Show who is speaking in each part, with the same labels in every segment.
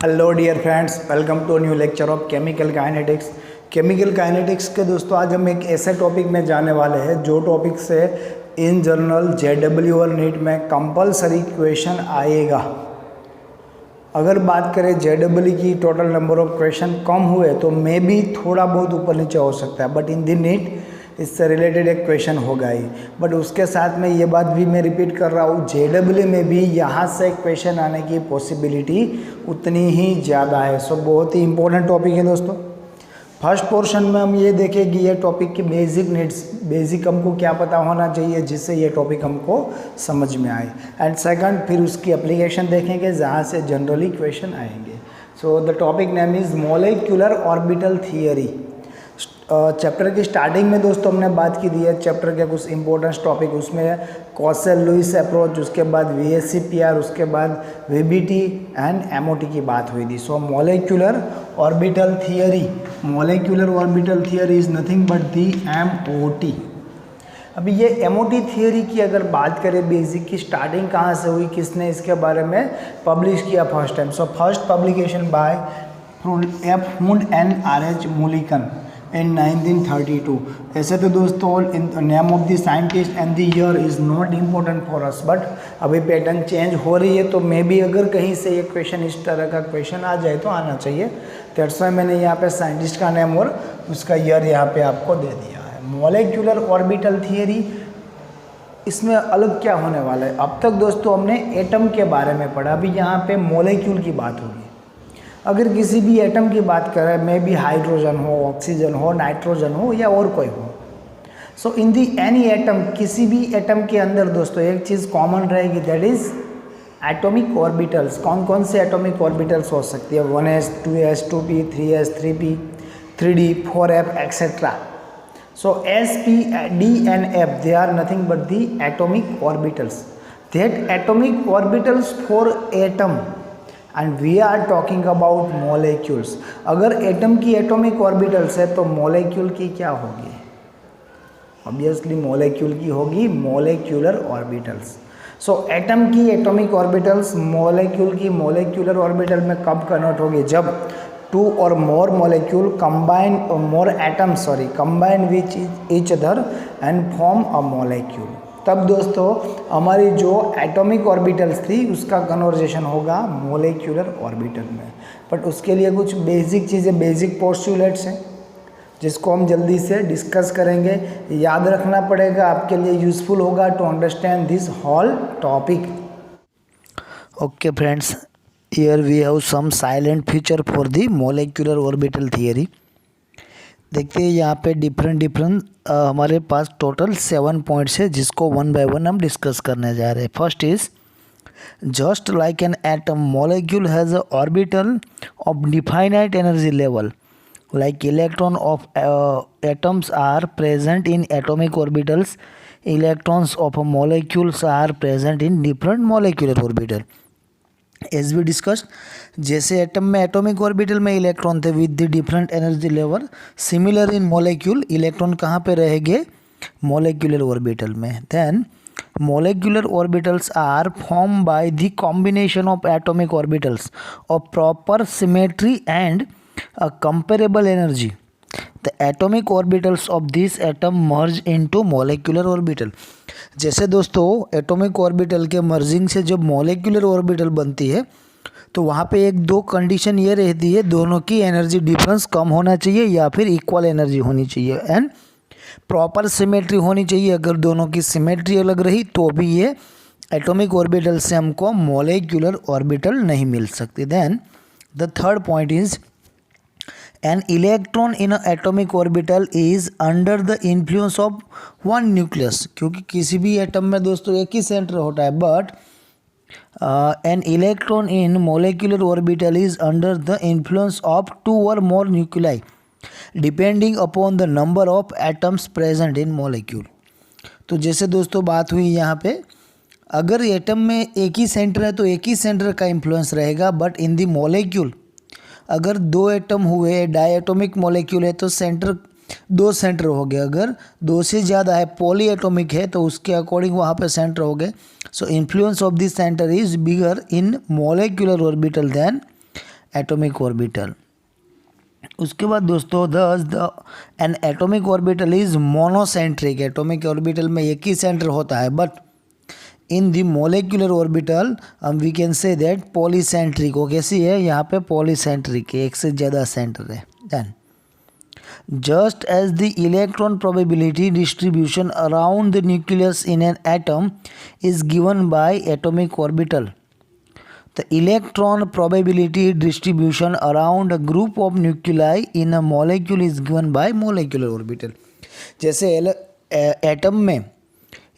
Speaker 1: Hello dear friends, welcome to new lecture of chemical kinetics. Chemical kinetics के दोस्तों आज हम एक ऐसे टॉपिक में जाने वाले हैं जो टॉपिक से इन जनरल जेडब्ल्यू और नीट में कंपलसरी क्वेश्चन आएगा। अगर बात करें जेडब्ल्यू की टोटल नंबर ऑफ क्वेश्चन कम हुए तो मे बी थोड़ा बहुत ऊपर नीचे हो सकता है, बट इन दी नीट इससे रिलेटेड एक क्वेश्चन होगा ही। बट उसके साथ में ये बात भी मैं रिपीट कर रहा हूँ, जेडब्ल्यू में भी यहाँ से क्वेश्चन आने की पॉसिबिलिटी उतनी ही ज़्यादा है। सो बहुत ही इंपॉर्टेंट टॉपिक है दोस्तों। फर्स्ट पोर्शन में हम ये देखें कि ये टॉपिक की बेसिक नीड्स, बेसिक हमको क्या पता होना चाहिए जिससे ये टॉपिक हमको समझ में आए। एंड सेकंड फिर उसकी एप्लीकेशन देखेंगे जहाँ से जनरली क्वेश्चन आएंगे। So the topic name is molecular orbital theory. Chapter की स्टार्टिंग में दोस्तों हमने बात की दी है चैप्टर के कुछ इंपॉर्टेंट टॉपिक, उसमें कॉसेल लुईस अप्रोच, उसके बाद VSCPR, उसके बाद VBT एंड MOT की बात हुई थी। So molecular orbital theory, molecular orbital theory is nothing but the MOT। अभी ये MOT थियरी की अगर बात करें, बेसिक की स्टार्टिंग कहाँ से हुई, किसने इसके बारे में पब्लिश किया first time. So first publication by F. Mund and R.H. Mulliken in 1932। ऐसे तो दोस्तों name of the scientist and the year is not important for us, but अभी पैटर्न चेंज हो रही है तो मे बी अगर कहीं से ये क्वेश्चन इस तरह का क्वेश्चन आ जाए तो आना चाहिए। दैट्स वाई मैंने यहाँ पे साइंटिस्ट का नेम और उसका ईयर यहाँ पे आपको दे दिया है। मॉलिक्यूलर ऑर्बिटल थियरी, इसमें अलग क्या होने वाला है। अब तक दोस्तों हमने एटम के बारे में पढ़ा, अभी यहाँ पे मॉलिक्यूल की बात होगी। अगर किसी भी एटम की बात करें, मे बी हाइड्रोजन हो, ऑक्सीजन हो, नाइट्रोजन हो या और कोई हो, सो इन दी एनी एटम, किसी भी एटम के अंदर दोस्तों एक चीज़ कॉमन रहेगी, दैट इज़ एटॉमिक ऑर्बिटल्स। कौन कौन से एटॉमिक ऑर्बिटल्स हो सकती है? 1s, 2s, 2p, 3s, 3p, 3d, 4f etcetera. So s, p, d and f, they are nothing but the atomic orbitals. That atomic orbitals for atom and we are talking about molecules. अगर atom की atomic orbitals है तो molecule की क्या होगी? Obviously molecule की होगी molecular orbitals. So atom की एटॉमिक ऑर्बिटल्स मॉलिक्यूल की मॉलिक्यूलर ऑर्बिटल में कब कन्वर्ट होगी? जब टू और more molecule combine, more atoms combine with each other and form a molecule. तब दोस्तों हमारी जो एटॉमिक ऑर्बिटल्स थी उसका कन्वर्जेशन होगा मॉलिक्यूलर ऑर्बिटल में। बट उसके लिए कुछ बेसिक चीज़ें, बेसिक पोस्टुलेट्स हैं जिसको हम जल्दी से डिस्कस करेंगे। याद रखना पड़ेगा, आपके लिए यूज़फुल होगा to understand this whole topic. Okay friends, here we have some silent feature for the molecular orbital theory. देखते हैं यहाँ पे डिफरेंट हमारे पास टोटल 7 पॉइंट्स है जिसको वन बाय वन हम डिस्कस करने जा रहे हैं। First is just like an atom molecule has a orbital of definite energy level, like electron of atoms are present in atomic orbitals, electrons of molecules are present in different molecular orbital। As we discussed, जैसे atom में atomic orbital में electron थे with the different energy level, similar in molecule electron कहाँ पे रहेंगे? Molecular orbital में। Then molecular orbitals are formed by the combination of atomic orbitals of proper symmetry and a comparable energy. The atomic orbitals of this atom merge into molecular orbital। जैसे दोस्तों atomic orbital के merging से जब molecular orbital बनती है तो वहाँ पे एक दो कंडीशन ये रहती है, दोनों की एनर्जी डिफरेंस कम होना चाहिए या फिर इक्वल एनर्जी होनी चाहिए एंड प्रॉपर सिमेट्री होनी चाहिए। अगर दोनों की सिमेट्री अलग रही तो भी ये एटॉमिक ऑर्बिटल से हमको मॉलिक्यूलर ऑर्बिटल नहीं मिल सकती। Then the third point is an electron in a atomic orbital is under the influence of one nucleus. क्योंकि किसी भी एटम में दोस्तों एक ही सेंटर होता है, but an electron in molecular orbital is under the influence of 2 और more nuclei depending upon the number of atoms present in molecule. तो जैसे दोस्तों बात हुई यहाँ पे, अगर एटम में एक ही सेंटर है तो एक ही सेंटर का इन्फ्लुएंस रहेगा, बट इन द मॉलिक्यूल अगर 2 एटम हुए, डायएटॉमिक मॉलिक्यूल है तो सेंटर 2 सेंटर हो गए। अगर 2 से ज़्यादा है, पॉली एटॉमिक है, तो उसके अकॉर्डिंग वहाँ पे सेंटर हो गए। So influence of this centre is bigger in molecular orbital than atomic orbital. उसके बाद दोस्तों an atomic orbital is monocentric. Atomic orbital में एक ही सेंटर होता है, but in the molecular orbital we can say that polycentric. वो कैसी है, यहाँ पे पॉलीसेंट्रिक है, एक से ज़्यादा सेंटर है। Then just as the electron probability distribution around the nucleus in an atom is given by atomic orbital, the electron probability distribution around a group of nuclei in a molecule is given by molecular orbital। जैसे atom में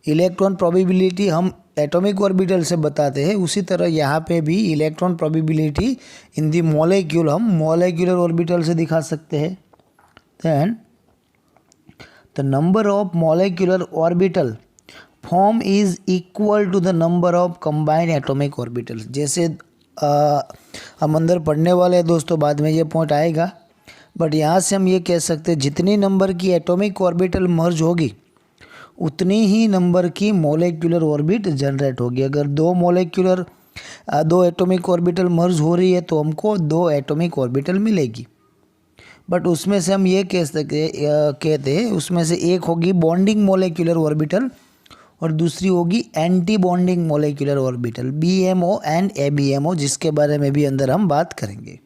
Speaker 1: electron probability हम atomic orbital से बताते हैं, उसी तरह यहाँ पे भी electron probability in the molecule हम मॉलिक्यूलर ऑर्बिटल से दिखा सकते हैं। Then the number of molecular orbital form is equal to the number of combined atomic orbitals। जैसे हम अंदर पढ़ने वाले हैं दोस्तों, बाद में ये पॉइंट आएगा, बट यहाँ से हम ये कह सकते हैं जितनी नंबर की एटॉमिक ऑर्बिटल मर्ज होगी उतनी ही नंबर की मोलिकुलर ऑर्बिट जनरेट होगी। अगर दो एटॉमिक ऑर्बिटल मर्ज हो रही है तो हमको 2 एटॉमिक ऑर्बिटल मिलेगी, बट उसमें से हम ये कहते हैं उसमें से एक होगी बॉन्डिंग मोलिकुलर ऑर्बिटल और दूसरी होगी anti bonding molecular orbital, BMO and ABMO, जिसके बारे में भी अंदर हम बात करेंगे।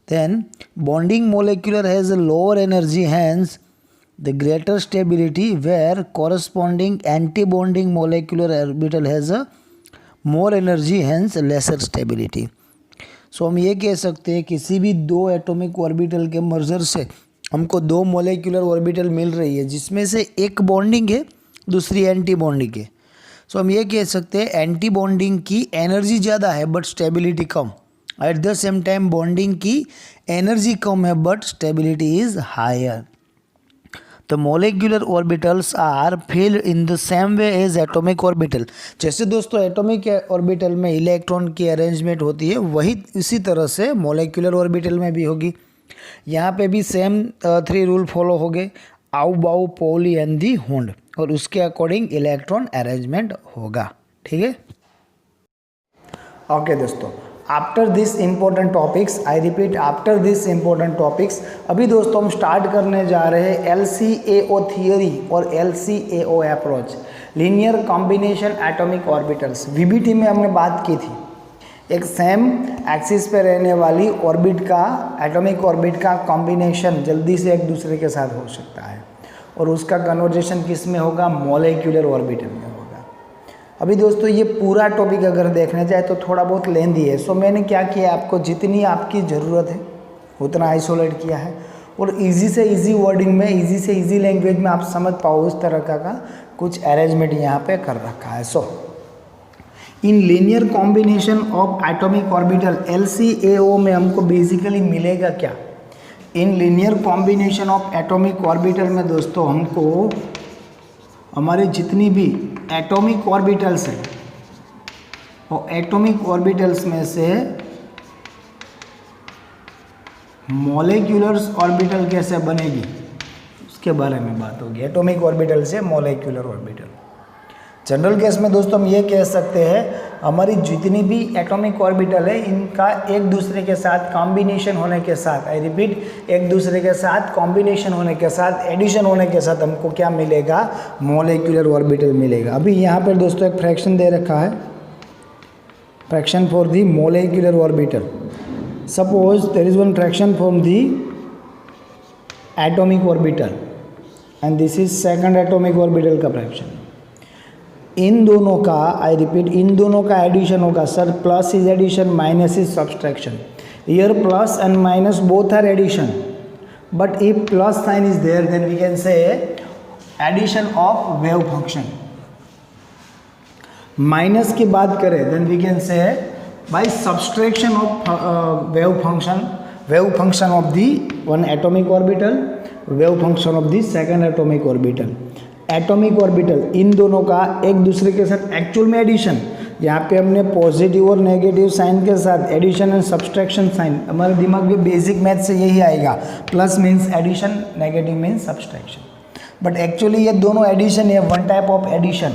Speaker 1: Then bonding molecular has a lower energy, hence the greater stability, where corresponding anti bonding molecular orbital has a more energy, hence lesser stability. So हम ये कह सकते हैं किसी भी 2 एटॉमिक ऑर्बिटल के मर्जर से हमको 2 मोलिकुलर ऑर्बिटल मिल रही है, जिसमें से एक बॉन्डिंग है, दूसरी एंटी बॉन्डिंग है। सो हम ये कह सकते हैं एंटी बॉन्डिंग की एनर्जी ज़्यादा है बट स्टेबिलिटी कम। At the same time bonding की एनर्जी कम है but stability is higher. The molecular orbitals are filled in the same way as atomic orbital। जैसे दोस्तों एटॉमिक ऑर्बिटल में इलेक्ट्रॉन की अरेंजमेंट होती है, वही इसी तरह से मोलिकुलर ऑर्बिटल में भी होगी। यहाँ पे भी सेम 3 रूल फॉलो हो गए, आउ बाउ पॉली एंड दी हुंड, और उसके अकॉर्डिंग इलेक्ट्रॉन अरेंजमेंट होगा। ठीक है, ओके दोस्तों, after this important topics, I repeat after this important topics, अभी दोस्तों हम स्टार्ट करने जा रहे हैं LCAO थियोरी और LCAO approach, linear combination atomic orbitals. VBT में हमने बात की थी, एक सेम एक्सिस पे रहने वाली ऑर्बिट का, एटॉमिक ऑर्बिट का कॉम्बिनेशन जल्दी से एक दूसरे के साथ हो सकता है, और उसका कन्वर्जेशन किस में होगा, मोलिकुलर ऑर्बिटल में होगा। अभी दोस्तों ये पूरा टॉपिक अगर देखने जाए तो थोड़ा बहुत लेंदी है, सो मैंने क्या किया, आपको जितनी आपकी ज़रूरत है उतना आइसोलेट किया है, और इजी से इजी वर्डिंग में, इजी से इजी लैंग्वेज में आप समझ पाओ उस तरह का कुछ अरेंजमेंट यहाँ पे कर रखा है। So in linear combination of atomic orbital LCAO में हमको बेसिकली मिलेगा क्या, in linear combination of atomic orbital में दोस्तों हमको हमारे जितनी भी एटॉमिक ऑर्बिटल्स हैं, और एटॉमिक ऑर्बिटल्स में से मॉलिक्यूलर ऑर्बिटल कैसे बनेगी उसके बारे में बात होगी। एटॉमिक ऑर्बिटल से मॉलिक्यूलर ऑर्बिटल, जनरल केस में दोस्तों हम ये कह सकते हैं हमारी जितनी भी एटॉमिक ऑर्बिटल है इनका एक दूसरे के साथ कॉम्बिनेशन होने के साथ, आई रिपीट, एक दूसरे के साथ कॉम्बिनेशन होने के साथ, एडिशन होने के साथ हमको क्या मिलेगा, मॉलिक्यूलर ऑर्बिटल मिलेगा। अभी यहाँ पर दोस्तों एक फ्रैक्शन दे रखा है, fraction for the molecular orbital. Suppose there is one fraction from the atomic orbital and this is second atomic orbital का फ्रैक्शन। इन दोनों का, आई रिपीट, इन दोनों का एडिशन होगा। Sir plus is addition, minus is subtraction. Here plus and minus both are addition, but if plus sign is there then we can say addition of wave function. Minus की बात करें then we can say by subtraction of wave function of the one atomic orbital, wave function of the second atomic orbital. Atomic orbital इन दोनों का एक दूसरे के साथ एक्चुअल में एडिशन, यहाँ पे हमने पॉजिटिव और नेगेटिव साइन के साथ एडिशन एंड सब्सट्रैक्शन साइन, हमारे दिमाग में बेसिक मैथ से यही आएगा, plus means addition, negative means subtraction. But actually ये दोनों एडिशन है, one type of addition,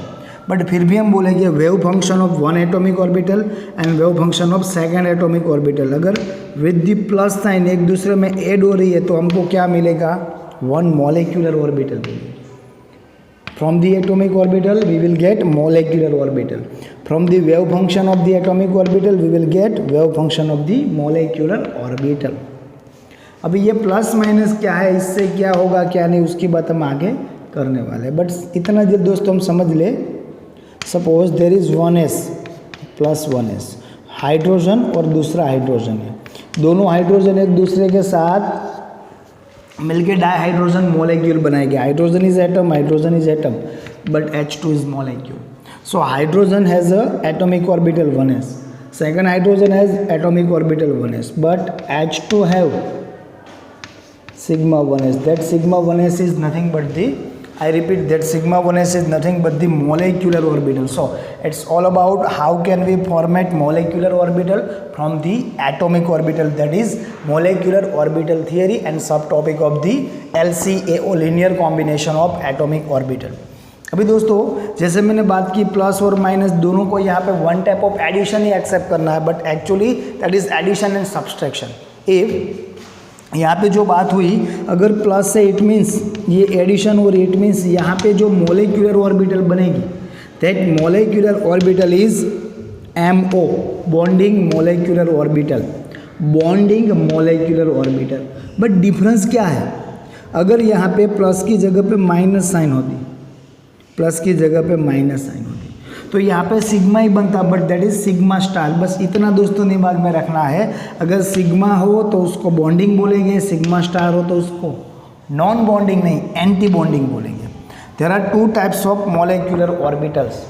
Speaker 1: but फिर भी हम बोलेंगे wave function of one atomic orbital and wave function of second atomic orbital. अगर विद द प्लस साइन एक दूसरे में ऐड हो रही है तो हमको क्या मिलेगा, वन मॉलिक्यूलर ऑर्बिटल मिलेगी। From the atomic orbital we will get molecular orbital, from the wave function of the atomic orbital we will get wave function of the molecular orbital. अभी ये प्लस माइनस क्या है, इससे क्या होगा क्या नहीं, उसकी बात हम आगे करने वाले हैं। बट इतना जो दोस्तों हम समझ ले, suppose there is 1s plus 1s hydrogen और दूसरा हाइड्रोजन है, दोनों हाइड्रोजन एक दूसरे के साथ मिलके डाइहाइड्रोजन मॉलिक्यूल बनाएंगे। Hydrogen is atom, hydrogen is atom, but H2 is molecule. So hydrogen has a atomic orbital 1s, second hydrogen has atomic orbital 1s, but H2 have sigma 1s. That sigma 1s is nothing but the, I repeat, that sigma 1s is nothing but the molecular orbital. So it's all about how can we format molecular orbital from the atomic orbital, that is molecular orbital theory and subtopic of the LCAO, linear combination of atomic orbital. अभी दोस्तों जैसे मैंने बात की plus और minus दोनों को यहाँ पे वन टाइप ऑफ एडिशन ही एक्सेप्ट करना है, but actually that is addition and subtraction. If यहाँ पे जो बात हुई, अगर प्लस से इट मीन्स ये एडिशन और इट मीन्स यहाँ पे जो मोलिकुलर ऑर्बिटल बनेगी, that molecular orbital is MO, bonding molecular orbital, bonding molecular orbital. But difference क्या है, अगर यहाँ पे प्लस की जगह पे माइनस साइन होती, प्लस की जगह पे माइनस साइन होती, तो यहाँ पे सिग्मा ही बनता, but that is sigma star. बस इतना दोस्तों दिमाग में रखना है, अगर सिग्मा हो तो उसको बॉन्डिंग बोलेंगे, सिग्मा स्टार हो तो उसको नॉन बॉन्डिंग नहीं, एंटी बॉन्डिंग बोलेंगे। There are two types of molecular orbitals.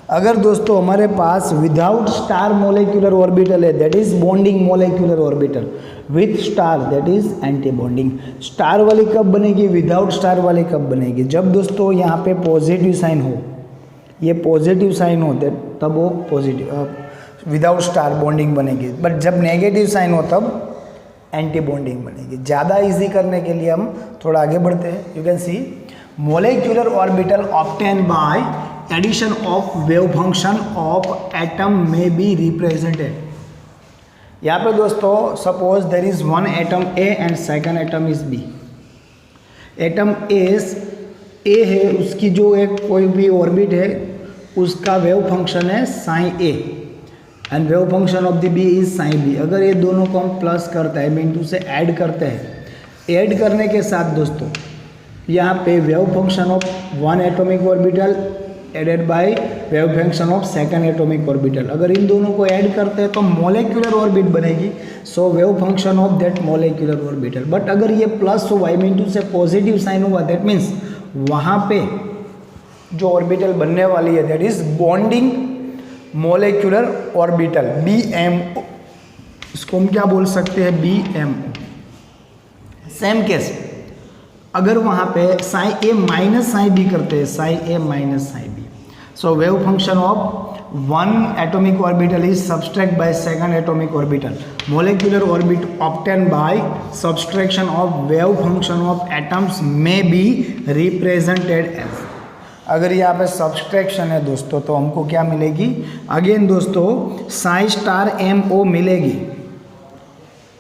Speaker 1: अगर दोस्तों हमारे पास विदाउट स्टार मोलिकुलर ऑर्बिटल है, that is bonding molecular orbital, with star that is anti bonding. Star वाली कब बनेगी, विदाउट स्टार वाली कब बनेगी, जब दोस्तों यहाँ पे पॉजिटिव साइन हो, ये पॉजिटिव साइन हो तब वो पॉजिटिव विदाउट स्टार बॉन्डिंग बनेगी, बट जब नेगेटिव साइन हो तब एंटी बॉन्डिंग बनेगी। ज़्यादा इजी करने के लिए हम थोड़ा आगे बढ़ते हैं। You can see molecular orbital obtain by addition of wave function of atom may be represented. यहाँ पे दोस्तों suppose there is one atom A and second atom is B. Atom A है, उसकी जो एक कोई भी ऑर्बिट है उसका वेव फंक्शन है sign A and wave function of the B is sign B. अगर ये दोनों को हम प्लस करते हैं, मीन टू से ऐड करते हैं, ऐड करने के साथ दोस्तों यहाँ पे wave function of one atomic orbital added by wave function of second atomic orbital, अगर इन दोनों को ऐड करते हैं तो मोलिकुलर ऑर्बिट बनेगी। So wave function of that molecular orbital. But अगर ये प्लस हुआ, मीन टू से पॉजिटिव साइन हुआ, दैट मीन्स वहाँ पे जो ऑर्बिटल बनने वाली है that is bonding molecular orbital BMO। इसको हम क्या बोल सकते हैं, BMO। सेम केस अगर वहाँ पे sign A minus sign B करते हैं, sign A minus sign B, so wave function of one atomic orbital is subtract by second atomic orbital, molecular orbit obtain by subtraction of wave function of atoms may be represented as. अगर यहाँ पे subtraction है दोस्तों तो हमको क्या मिलेगी, again दोस्तों साइन स्टार MO मिलेगी,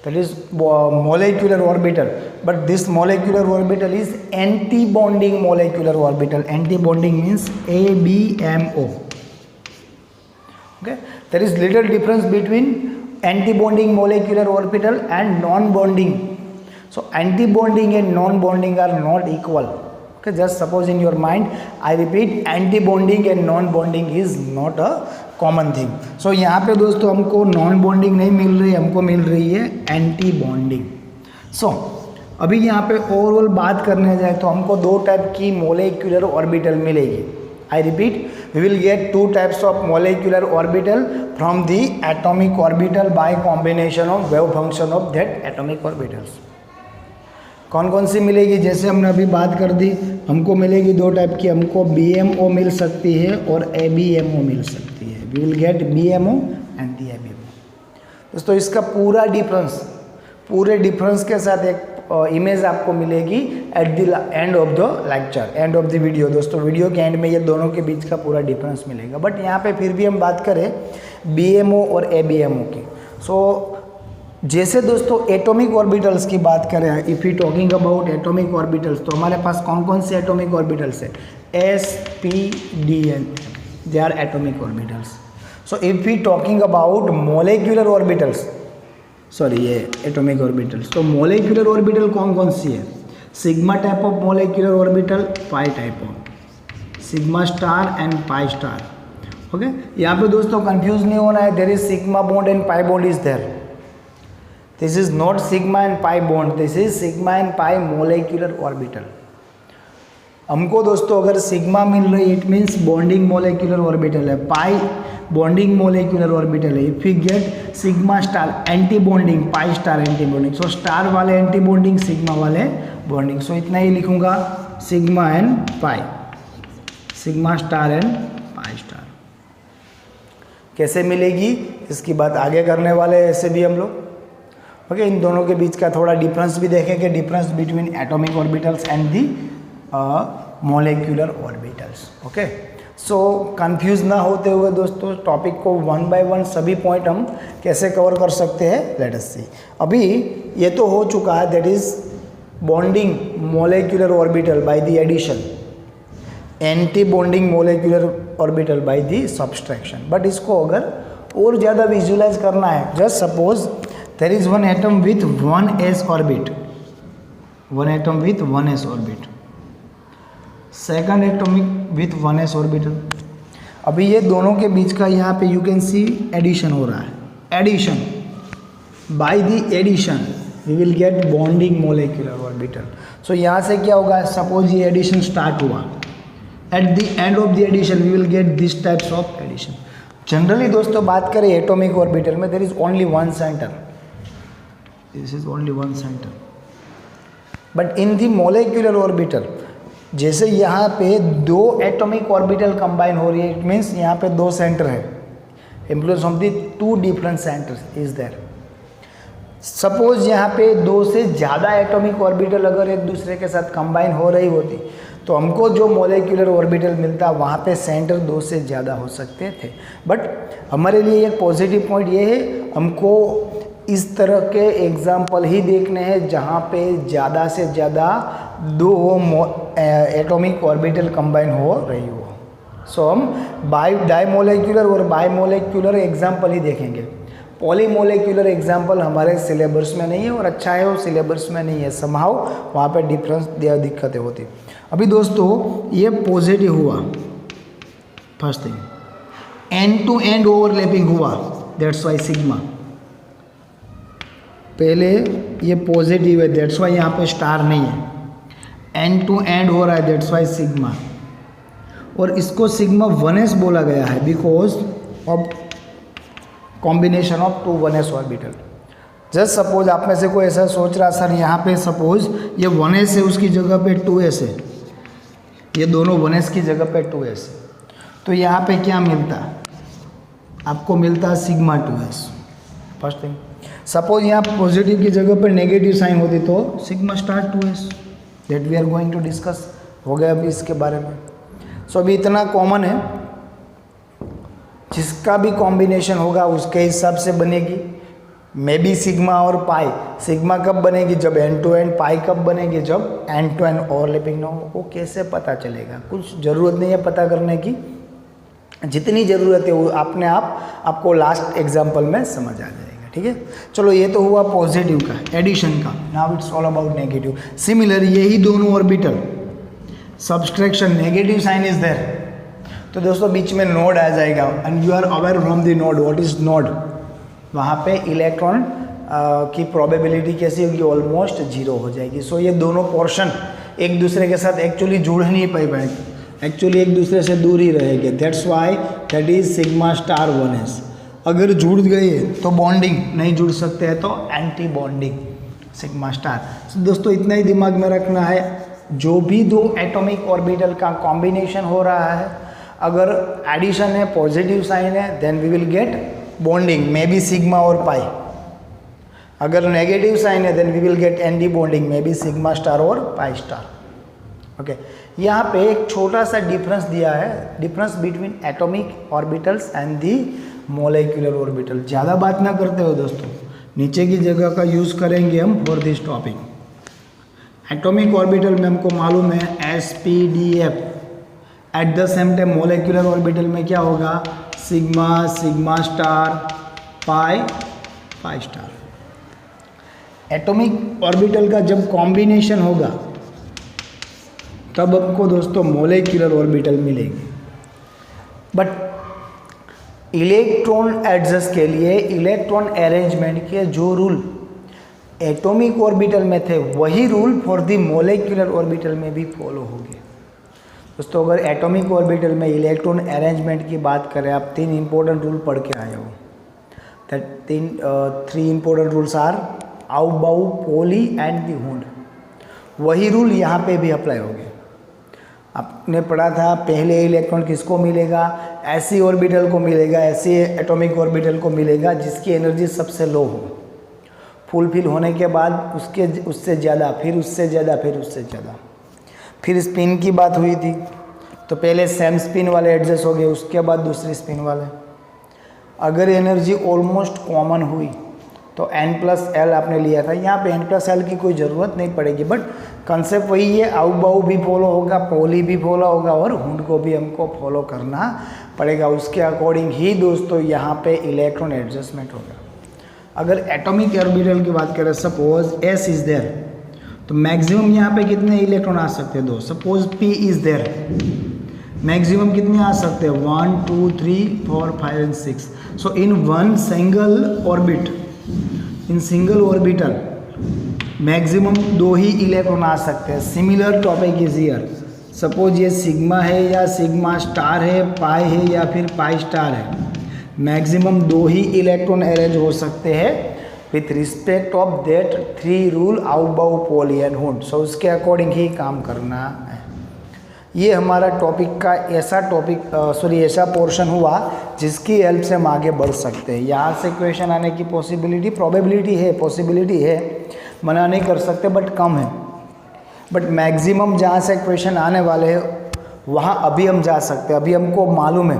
Speaker 1: that is molecular orbital, but this molecular orbital is anti-bonding molecular orbital. Anti-bonding means ABMO. Okay, there is little difference between anti-bonding molecular orbital and non-bonding. So anti-bonding and non-bonding are not equal. Okay, just suppose in your mind, I repeat, anti-bonding and non-bonding is not a common thing. So यहाँ पे दोस्तों हमको non bonding नहीं मिल रही है, हमको मिल रही है एंटी बॉन्डिंग। सो अभी यहाँ पे ओवरऑल बात करने जाए तो हमको दो टाइप की मोलिकुलर ऑर्बिटल मिलेगी। I repeat, we will get two types of molecular orbital from the atomic orbital by combination of wave function of that atomic orbitals. कौन कौन सी मिलेगी, जैसे हमने अभी बात कर दी, हमको मिलेगी दो टाइप की, हमको BMO मिल सकती है और ABMO मिल सकती है। We will get BMO and the ABMO। दोस्तों इसका पूरा डिफरेंस, पूरे डिफरेंस के साथ एक इमेज आपको मिलेगी eight the end of the lecture, and of the video. दोस्तों वीडियो के एंड में ये दोनों के बीच का पूरा डिफरेंस मिलेगा। बट यहाँ पे फिर भी हम बात करें BMO और ABMO की। सो जैसे दोस्तों एटॉमिक ऑर्बिटल्स की बात करें, if you talking about atomic orbitals, तो हमारे पास कौन कौन से एटॉमिक ऑर्बिटल्स है? S, P, D and they are atomic orbitals. So if you talking about molecular orbitals, sorry ये एटॉमिक ऑर्बिटल्स, तो मोलेक्युलर ऑर्बिटल कौन कौन सी है? Sigma type of molecular orbital, pi type of, sigma star and pi star. Okay, यहाँ पे दोस्तों confuse नहीं होना है, there is sigma bond and pi bond is there. This is not sigma and pi bond, this is sigma and pi molecular orbital. हमको दोस्तों अगर sigma मिल रही है, it means bonding molecular orbital है, पाई बॉन्डिंग मोलेक्युलर ऑर्बिटल है। If you get sigma star anti bonding, pi star anti bonding, so star वाले anti bonding, sigma वाले बॉन्डिंग। सो इतना ही लिखूंगा, sigma and pi, sigma star and pi star. कैसे मिलेगी इसकी बात आगे करने वाले हैं ऐसे भी हम लोग। ओके, इन दोनों के बीच का थोड़ा डिफरेंस भी देखेंगे, difference between atomic orbitals and the molecular orbitals. Okay, so confuse ना होते हुए दोस्तों टॉपिक को वन बाय वन सभी पॉइंट हम कैसे कवर कर सकते हैं, लेट अस सी। अभी ये तो हो चुका है, that is bonding molecular orbital by the addition, anti bonding molecular orbital by the subtraction. But इसको अगर और ज़्यादा विजुअलाइज करना है, just suppose there is one atom with 1s orbit, one atom with 1s orbit, second atomic with 1s orbital। अभी ये दोनों के बीच का यहाँ पे यू कैन सी एडिशन हो रहा है, addition, by the addition we will get bonding molecular orbital. So यहाँ से क्या होगा, सपोज ये एडिशन स्टार्ट हुआ, at the end of the addition we will get this types of addition. Generally दोस्तों बात करें एटॉमिक ऑर्बिटल में, there is only one centre, this is only one center, but in the molecular orbital जैसे यहाँ पे दो atomic orbital combine हो रही है, इट मीन्स यहाँ पे दो सेंटर है, influence of the two different centres is there. Suppose यहाँ पे दो से ज़्यादा एटॉमिक ऑर्बिटल अगर एक दूसरे के साथ कंबाइन हो रही होती तो हमको जो मोलेक्युलर ऑर्बिटल मिलता वहाँ पे सेंटर दो से ज़्यादा हो सकते थे। बट हमारे लिए एक पॉजिटिव पॉइंट ये है, हमको इस तरह के एग्जाम्पल ही देखने हैं जहाँ पे ज़्यादा से ज़्यादा दो एटॉमिक ऑर्बिटल कंबाइन हो रही हो। सो हम डाईमोलेक्युलर और बाईमोलेक्युलर एग्जाम्पल ही देखेंगे। पॉलीमोलेक्युलर एग्जाम्पल हमारे सिलेबस में नहीं है, और अच्छा है वो सिलेबस में नहीं है, समहाउ वहाँ पे डिफरेंस दिक्कतें होती। अभी दोस्तों ये पॉजिटिव हुआ, first thing, end to end overlapping हुआ, दैट्स वाई सिग्मा। पहले ये पॉजिटिव है, दैट्स वाई यहाँ पे स्टार नहीं है, एंड टू एंड हो रहा है, दैट्स वाई सिग्मा। और इसको सिग्मा 1s बोला गया है because of combination of two 1s orbital. Just suppose आप में से कोई ऐसा सोच रहा, सर यहाँ पे सपोज ये 1s है, उसकी जगह पे 2s है, ये दोनों 1s की जगह पे 2s है, तो यहाँ पे क्या मिलता, आपको मिलता sigma 2s। First thing, suppose यहाँ पॉजिटिव की जगह पर नेगेटिव साइन होती तो sigma star 2s, that we are going to discuss, हो गया अभी इसके बारे में। सो अभी इतना कॉमन है, जिसका भी कॉम्बिनेशन होगा उसके हिसाब से बनेगी। मे बी सिग्मा और पाई, सिग्मा कब बनेगी जब एंड टू एंड, पाई कब बनेगी जब एंड टू एंड ओवरलैपिंग ना हो। वो कैसे पता चलेगा, कुछ ज़रूरत नहीं है पता करने की, जितनी ज़रूरत है वो अपने आपको लास्ट एग्जाम्पल में समझ आ जाएगा। ठीक है, चलो ये तो हुआ पॉजिटिव का, एडिशन का। Now it's all about negative. Similar यही दोनों orbital, subtraction, negative sign is there, तो दोस्तों बीच में नोड आ जाएगा, and you are aware from the node, what is node, वहाँ पे इलेक्ट्रॉन की प्रोबेबिलिटी कैसी होगी, ऑलमोस्ट 0 हो जाएगी। सो ये दोनों पोर्शन एक दूसरे के साथ एक्चुअली जुड़ नहीं पाएंगे, एक्चुअली एक दूसरे से दूर ही रहेंगे, that's why that is sigma star 1s। अगर जुड़ गए तो बॉन्डिंग, नहीं जुड़ सकते हैं तो anti bonding, sigma star. so, दोस्तों इतना ही दिमाग में रखना है, जो भी दो एटॉमिक ऑर्बिटल का कॉम्बिनेशन हो रहा है, अगर एडिशन है, पॉजिटिव साइन है, then we will get bonding, may be sigma और पाई। अगर नेगेटिव साइन है then we will get anti bonding में भी सिग्मा स्टार और पाई स्टार। ओके, यहाँ पे एक छोटा सा डिफरेंस दिया है, difference between atomic orbitals and the molecular orbital. ज़्यादा बात ना करते हो दोस्तों, नीचे की जगह का यूज़ करेंगे हम for this topic. Atomic orbital में हमको मालूम है SPDF, eight the same time molecular orbital में क्या होगा, सिग्मा, सिग्मा स्टार, पाई, पाई स्टार। एटॉमिक ऑर्बिटल का जब कॉम्बिनेशन होगा तब हमको दोस्तों मोलिकुलर ऑर्बिटल मिलेंगे। बट इलेक्ट्रॉन एडजस्ट के लिए, इलेक्ट्रॉन अरेंजमेंट के जो रूल एटॉमिक ऑर्बिटल में थे वही rule for the molecular orbital में भी फॉलो होंगे। दोस्तों अगर एटॉमिक ऑर्बिटल में इलेक्ट्रॉन अरेंजमेंट की बात करें, आप 3 इंपॉर्टेंट रूल पढ़ के आए हो। That 3 important rules are Aufbau, Pauli and the Hund. वही रूल यहाँ पे भी अप्लाई होंगे। आपने पढ़ा था पहले इलेक्ट्रॉन किसको मिलेगा, ऐसी ऑर्बिटल को मिलेगा, ऐसी एटॉमिक ऑर्बिटल को मिलेगा जिसकी एनर्जी सबसे लो हो। फुलफिल होने के बाद उससे ज़्यादा, फिर उससे ज़्यादा, फिर उससे ज़्यादा। फिर स्पिन की बात हुई थी तो पहले सेम स्पिन वाले एडजस्ट हो गए, उसके बाद दूसरी स्पिन वाले। अगर एनर्जी ऑलमोस्ट कॉमन हुई तो N+L आपने लिया था, यहाँ पे N+L की कोई ज़रूरत नहीं पड़ेगी, बट कंसेप्ट वही है, आउबाउ भी फॉलो होगा, पॉली भी फॉलो होगा और हुंड को भी हमको फॉलो करना पड़ेगा। उसके अकॉर्डिंग ही दोस्तों यहाँ पे इलेक्ट्रॉन एडजस्टमेंट होगा। अगर एटॉमिक ऑर्बिटल की बात करें, सपोज S इज़ देयर, तो मैक्सिमम यहाँ पे कितने इलेक्ट्रॉन आ सकते हैं दोस्त। Suppose P is there, maximum कितने आ सकते हैं, 1 2 3 4 5 and 6। So in one single orbit, in single orbital maximum 2 ही इलेक्ट्रॉन आ सकते हैं। Similar topic is here, suppose ये सिग्मा है या सिग्मा स्टार है, पाई है या फिर पाई स्टार है, मैक्सिमम 2 ही इलेक्ट्रॉन अरेंज हो सकते हैं with respect of that 3 rule Aufbau, Pauli and Hund. So उसके अकॉर्डिंग ही काम करना है। ये हमारा टॉपिक का ऐसा पोर्शन हुआ जिसकी हेल्प से हम आगे बढ़ सकते हैं। यहाँ से क्वेश्चन आने की पॉसिबिलिटी है, मना नहीं कर सकते बट कम है। बट मैक्सिमम जहाँ से क्वेश्चन आने वाले हैं वहाँ अभी हम जा सकते हैं। अभी हमको मालूम है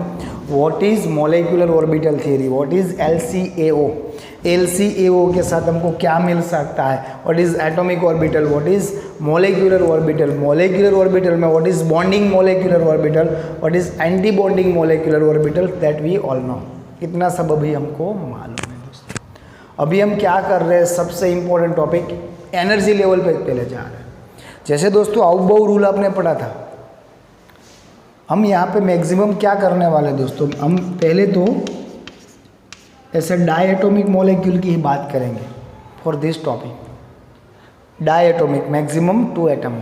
Speaker 1: what is molecular orbital theory, what is LCAO, LCAO के साथ हमको क्या मिल सकता है, what is atomic orbital, what is molecular orbital, molecular orbital में what is bonding molecular orbital, what is anti bonding molecular orbital, that we all know. इतना सब अभी हमको मालूम है दोस्तों। अभी हम क्या कर रहे हैं, सबसे इम्पोर्टेंट टॉपिक एनर्जी लेवल पे पहले जा रहे हैं। जैसे दोस्तों आउबाउ रूल आपने पढ़ा था, हम यहाँ पे मैक्सिमम क्या करने वाले दोस्तों, हम पहले तो ऐसे डायएटॉमिक मॉलिक्यूल की ही बात करेंगे for this topic. Diatomic maximum 2 atom,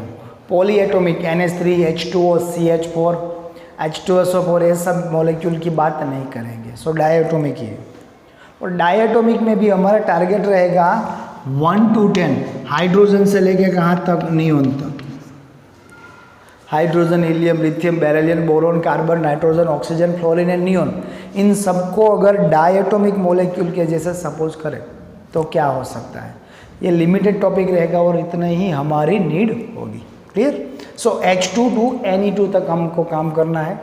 Speaker 1: poly atomic NH3, H2O, CH4, H2SO4, ये सब मॉलिक्यूल की बात नहीं करेंगे। सो डायएटॉमिक ही है। और डायएटॉमिक में भी हमारा टारगेट रहेगा 1 to 10, हाइड्रोजन से लेके कहाँ तक, नियोन तक। Hydrogen, helium, lithium, beryllium, boron, carbon, nitrogen, oxygen, fluorine and neon, इन सबको अगर डायएटॉमिक मॉलिक्यूल के जैसे सपोज करें तो क्या हो सकता है। ये लिमिटेड टॉपिक रहेगा और इतने ही हमारी नीड होगी। Clear. So H2 to Ne2 तक हमको काम करना है।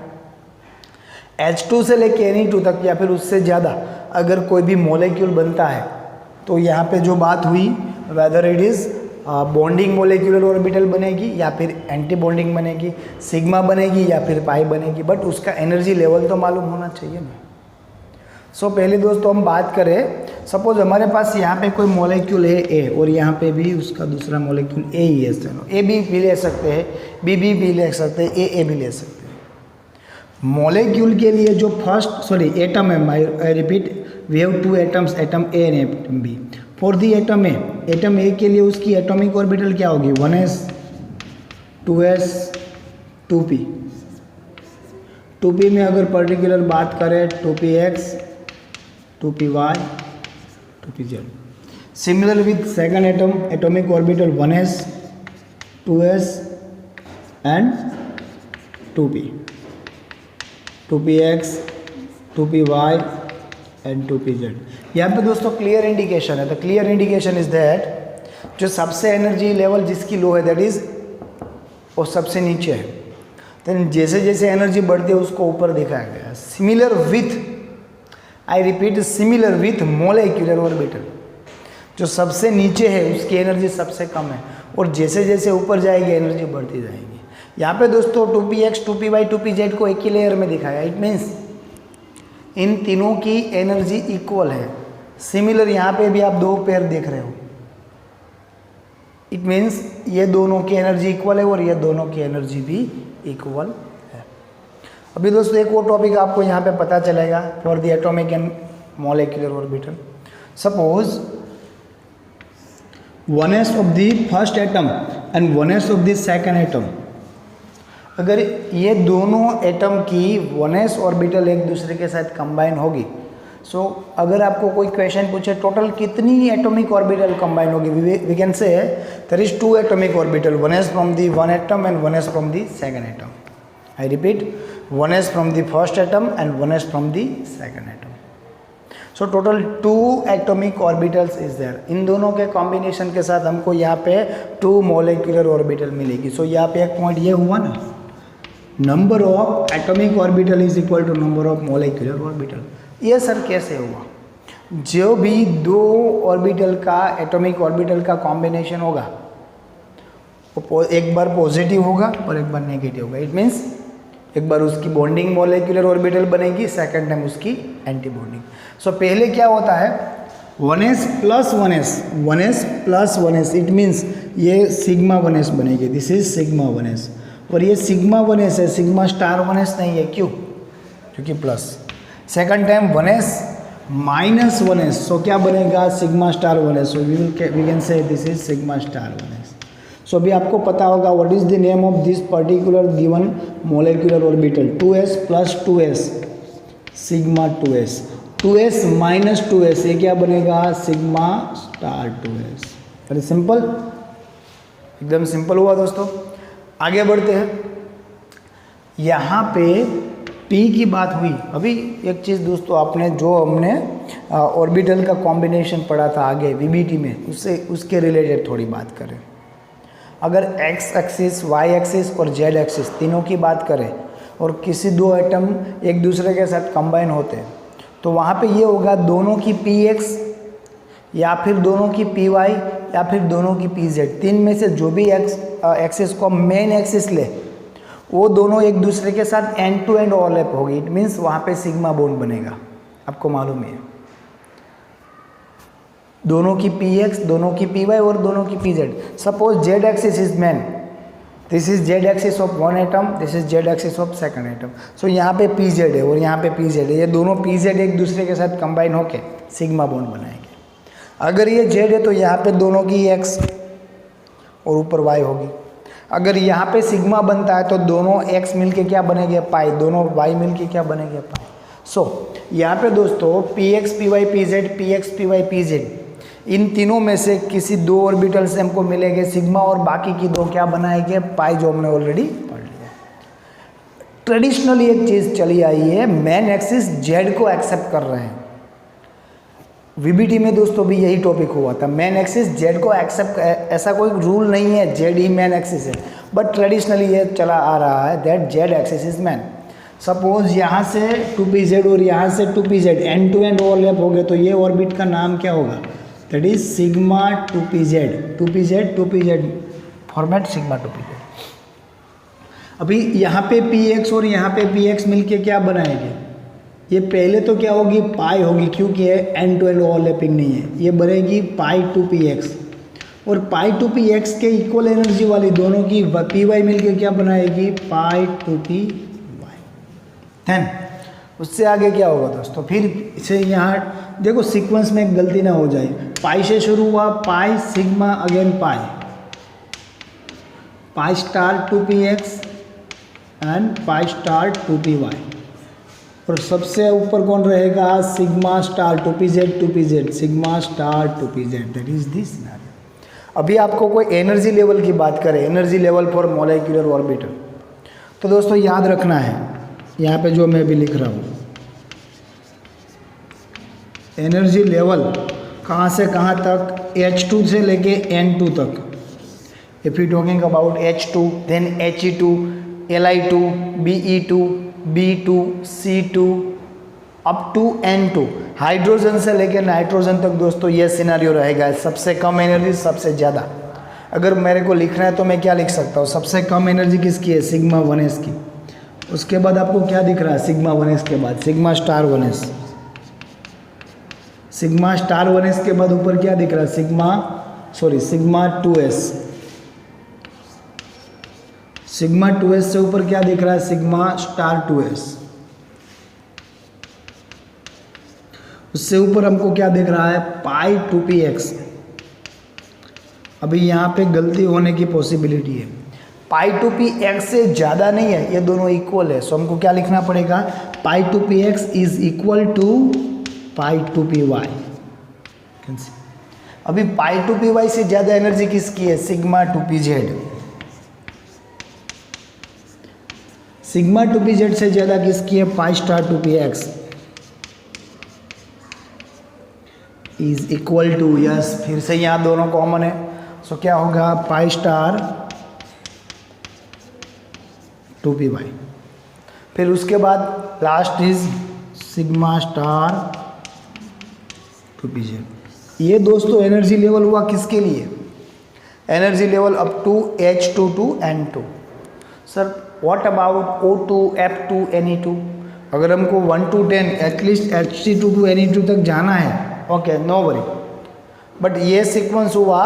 Speaker 1: H2 से लेके Ne2 तक या फिर उससे ज़्यादा अगर कोई भी मॉलिक्यूल बनता है तो यहाँ पे जो बात हुई, whether it is bonding molecular orbital बनेगी या फिर एंटी बॉन्डिंग बनेगी, सिग्मा बनेगी या फिर पाई बनेगी, बट उसका एनर्जी लेवल तो मालूम होना चाहिए ना। सो पहले दोस्तों हम बात करें, सपोज हमारे पास यहाँ पे कोई मॉलिक्यूल है A और यहाँ पे भी उसका दूसरा मॉलिक्यूल A ही है। A भी ले सकते हैं, B भी ले सकते हैं, A भी ले सकते हैं। मॉलिक्यूल के लिए जो एटम है, I repeat, we have 2 atoms, atom A and atom B। For the atom A के लिए उसकी एटॉमिक ऑर्बिटल क्या होगी, 1s 2s 2p। 2p में अगर पर्टिकुलर बात करें 2px 2py 2pz। Similar with second atom, atomic orbital 1s 2s and 2p, 2px 2py N2pz। यहाँ पे दोस्तों क्लियर इंडिकेशन है, तो क्लियर इंडिकेशन इज दैट जो सबसे एनर्जी लेवल जिसकी लो है दैट इज वो सबसे नीचे है, देन जैसे जैसे एनर्जी बढ़ती है उसको ऊपर दिखाया गया है। Similar with, I repeat, similar with molecular orbital, जो सबसे नीचे है उसकी एनर्जी सबसे कम है और जैसे जैसे ऊपर जाएगी एनर्जी बढ़ती जाएगी। यहाँ पे दोस्तों 2px, 2py, 2pz को एक ही लेयर में दिखाया। इट मीन्स इन तीनों की एनर्जी इक्वल है। सिमिलर यहाँ पे भी आप दो पेयर देख रहे हो, इट मीन्स ये दोनों की एनर्जी इक्वल है और ये दोनों की एनर्जी भी इक्वल है। अभी दोस्तों एक और टॉपिक आपको यहाँ पे पता चलेगा for the atomic and molecular orbital. Suppose oneness of the first atom and oneness of the second atom, अगर ये दोनों एटम की वनेस ऑर्बिटल एक दूसरे के साथ कंबाइन होगी, सो अगर आपको कोई क्वेश्चन पूछे टोटल कितनी एटॉमिक ऑर्बिटल कंबाइन होगी, we can say there is 2 atomic orbital, one s from the one atom and one s from the second atom. I repeat, one s from the first atom and one s from the second atom. So total 2 atomic orbitals is there. इन दोनों के combination के साथ हमको यहाँ पे 2 molecular orbital मिलेगी। सो यहाँ पे एक पॉइंट ये हुआ ना, number of atomic orbital is equal to number of molecular orbital. ये सर कैसे हुआ? जो भी 2 ऑर्बिटल का एटॉमिक ऑर्बिटल का कॉम्बिनेशन होगा वो एक बार पॉजिटिव होगा और एक बार नेगेटिव होगा। इट मीन्स एक बार उसकी बॉन्डिंग मोलिकुलर ऑर्बिटल बनेगी, सेकंड टाइम उसकी एंटी बॉन्डिंग। सो पहले क्या होता है, 1s plus 1s, 1s plus 1s, it means ये सिग्मा 1s बनेगी, दिस इज सिग्मा 1s, और ये सिग्मा 1s है, सिग्मा स्टार 1s नहीं है। क्यों? क्योंकि plus. Second time 1s minus 1s, so क्या बनेगा, sigma star 1s, so we can say this is sigma star 1s। So अभी आपको पता होगा what is the name of this particular given molecular orbital, 2s plus 2s, sigma 2s, 2s minus 2s, ये क्या बनेगा, sigma star 2s। Very simple, एकदम simple हुआ दोस्तों। आगे बढ़ते हैं, यहाँ पे P की बात हुई। अभी एक चीज़ दोस्तों, आपने जो हमने ऑर्बिटल का कॉम्बिनेशन पढ़ा था आगे VBT में, उससे उसके रिलेटेड थोड़ी बात करें। अगर x एक्सिस, y एक्सिस और z एक्सिस तीनों की बात करें और किसी 2 एटम एक दूसरे के साथ कंबाइन होते हैं, तो वहाँ पे ये होगा दोनों की px या फिर दोनों की py या फिर दोनों की pz। 3 में से जो भी एक्सिस को मेन एक्सिस ले, वो दोनों एक दूसरे के साथ एंड टू एंड ओवरलैप होगी। इट मीन्स वहाँ पे सिग्मा बॉन्ड बनेगा, आपको मालूम है। दोनों की px, दोनों की py और दोनों की pz। Suppose z axis is main, this is z axis of one atom, this is z axis of second atom. So यहाँ पे pz है और यहाँ पे pz है, ये दोनों pz एक दूसरे के साथ कंबाइन होके सिग्मा बॉन्ड बनाएंगे। अगर ये z है तो यहाँ पे दोनों की x और ऊपर y होगी। अगर यहाँ पे सिग्मा बनता है तो दोनों x मिलके क्या बनेंगे, पाई, दोनों y मिलके क्या बनेंगे, पाई। सो यहाँ पे दोस्तों px, py, pz, px, py, pz, इन तीनों में से किसी 2 ऑर्बिटल से हमको मिलेंगे सिग्मा और बाकी की 2 क्या बनाएंगे, पाई, जो हमने ऑलरेडी पढ़ लिया। ट्रेडिशनली एक चीज़ चली आई है, मेन एक्सिस जेड को एक्सेप्ट कर रहे हैं। VBT में दोस्तों भी यही टॉपिक हुआ था, मेन एक्सिस जेड को एक्सेप्ट, ऐसा कोई रूल नहीं है जेड ही मेन एक्सिस है, बट ट्रेडिशनली ये चला आ रहा है that Z axis is man. Suppose यहाँ से 2pz और यहाँ से 2pz and to and overlap हो गए, तो ये ऑर्बिट का नाम क्या होगा, that is sigma 2pz format sigma 2pz। अभी यहाँ पे px और यहाँ पे px मिलके क्या बनाएंगे, ये पहले तो क्या होगी, पाई होगी, क्योंकि ये एंड टू एंड ओवरलैपिंग नहीं है, ये बनेगी पाई 2px, और पाई 2px के इक्वल एनर्जी वाली दोनों की py मिलके क्या बनाएगी, पाई 2py। देन उससे आगे क्या होगा दोस्तों, फिर इसे यहाँ देखो सीक्वेंस में एक गलती ना हो जाए, पाई से शुरू हुआ, pi sigma again pi, pi star 2px and pi star 2py, और सबसे ऊपर कौन रहेगा, sigma star 2pz, sigma star 2pz, that is this scenario. अभी आपको कोई एनर्जी लेवल की बात करें, energy level for molecular orbital, तो दोस्तों याद रखना है यहाँ पे जो मैं भी लिख रहा हूँ, एनर्जी लेवल कहाँ से कहाँ तक, H2 से लेके N2 तक। If you talking about H2 then He2, Li2, Be2, B2, C2 up to N2। Hydrogen से लेके नाइट्रोजन तक दोस्तों ये सिनेरियो रहेगा, सबसे कम एनर्जी सबसे ज़्यादा। अगर मेरे को लिखना है तो मैं क्या लिख सकता हूँ, सबसे कम एनर्जी किसकी है, सिग्मा 1s की। उसके बाद आपको क्या दिख रहा है, सिग्मा 1s के बाद sigma star 1s, sigma star 1s के बाद ऊपर क्या दिख रहा है, सिग्मा 2s, सिग्मा 2s से ऊपर क्या दिख रहा है, सिग्मा स्टार 2s। उससे ऊपर हमको क्या दिख रहा है, पाई 2px। अभी यहाँ पे गलती होने की पॉसिबिलिटी है, पाई 2px से ज़्यादा नहीं है, ये दोनों इक्वल है। सो हमको क्या लिखना पड़ेगा, pi 2px is equal to pi 2py। अभी पाई 2py से ज़्यादा एनर्जी किसकी है, सिग्मा 2pz। सिग्मा 2pz से ज़्यादा किसकी है, pi star 2px is equal to, yes फिर से यहाँ दोनों कॉमन है। सो क्या होगा, पाई स्टार 2py। फिर उसके बाद last is sigma star 2pz। ये दोस्तों एनर्जी लेवल हुआ किसके लिए, energy level up to H2 to N2। Sir what about O2, F2, Ne2? अगर हमको 1 to 10 at least H2 to Ne2 तक जाना है, ओके नो वरी, बट ये सीक्वेंस हुआ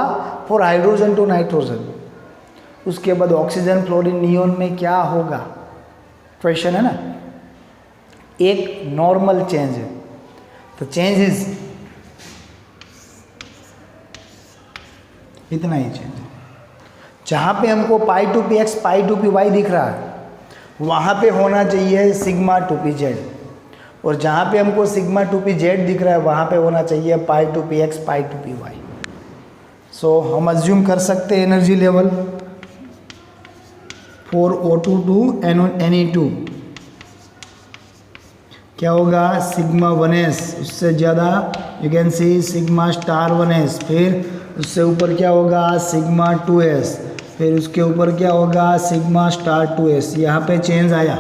Speaker 1: फॉर हाइड्रोजन टू नाइट्रोजन। उसके बाद ऑक्सीजन, फ्लोरीन, नियोन में क्या होगा, क्वेश्चन है ना। एक नॉर्मल चेंज है, तो चेंज इज इतना ही चेंज है। जहाँ पे हमको पाई 2px पाई 2py दिख रहा है, वहाँ पे होना चाहिए सिग्मा 2pz, और जहाँ पे हमको सिग्मा 2pz दिख रहा है वहाँ पे होना चाहिए पाई 2px पाई 2py। सो हम अज्यूम कर सकते हैं energy level for O2 to Ne2 क्या होगा, सिग्मा 1s, उससे ज़्यादा you can C sigma star 1s, फिर उससे ऊपर क्या होगा, सिग्मा 2s, फिर उसके ऊपर क्या होगा, सिग्मा स्टार 2s। यहाँ पे चेंज आया,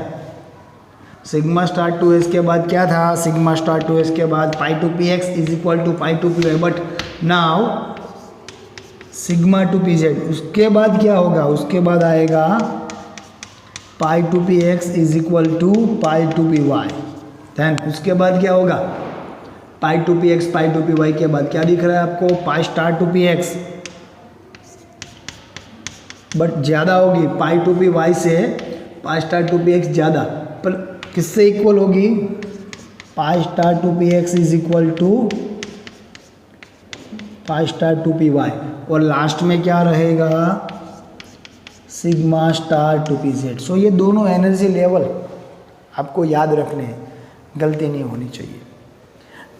Speaker 1: सिग्मा स्टार 2s के बाद क्या था, सिग्मा स्टार 2s के बाद pi 2px is equal to pi 2py, but now sigma 2pz। उसके बाद क्या होगा, उसके बाद आएगा pi 2px is equal to pi 2py। Then उसके बाद क्या होगा, पाई 2px पाई 2py के बाद क्या दिख रहा है आपको, पाई स्टार 2px, बट ज़्यादा होगी पाई 2py से, पाई स्टार 2px ज़्यादा, पर किससे इक्वल होगी, pi star 2px is equal to pi star 2py, और लास्ट में क्या रहेगा, सिग्मा स्टार 2pz। सो ये दोनों एनर्जी लेवल आपको याद रखने हैं, गलती नहीं होनी चाहिए।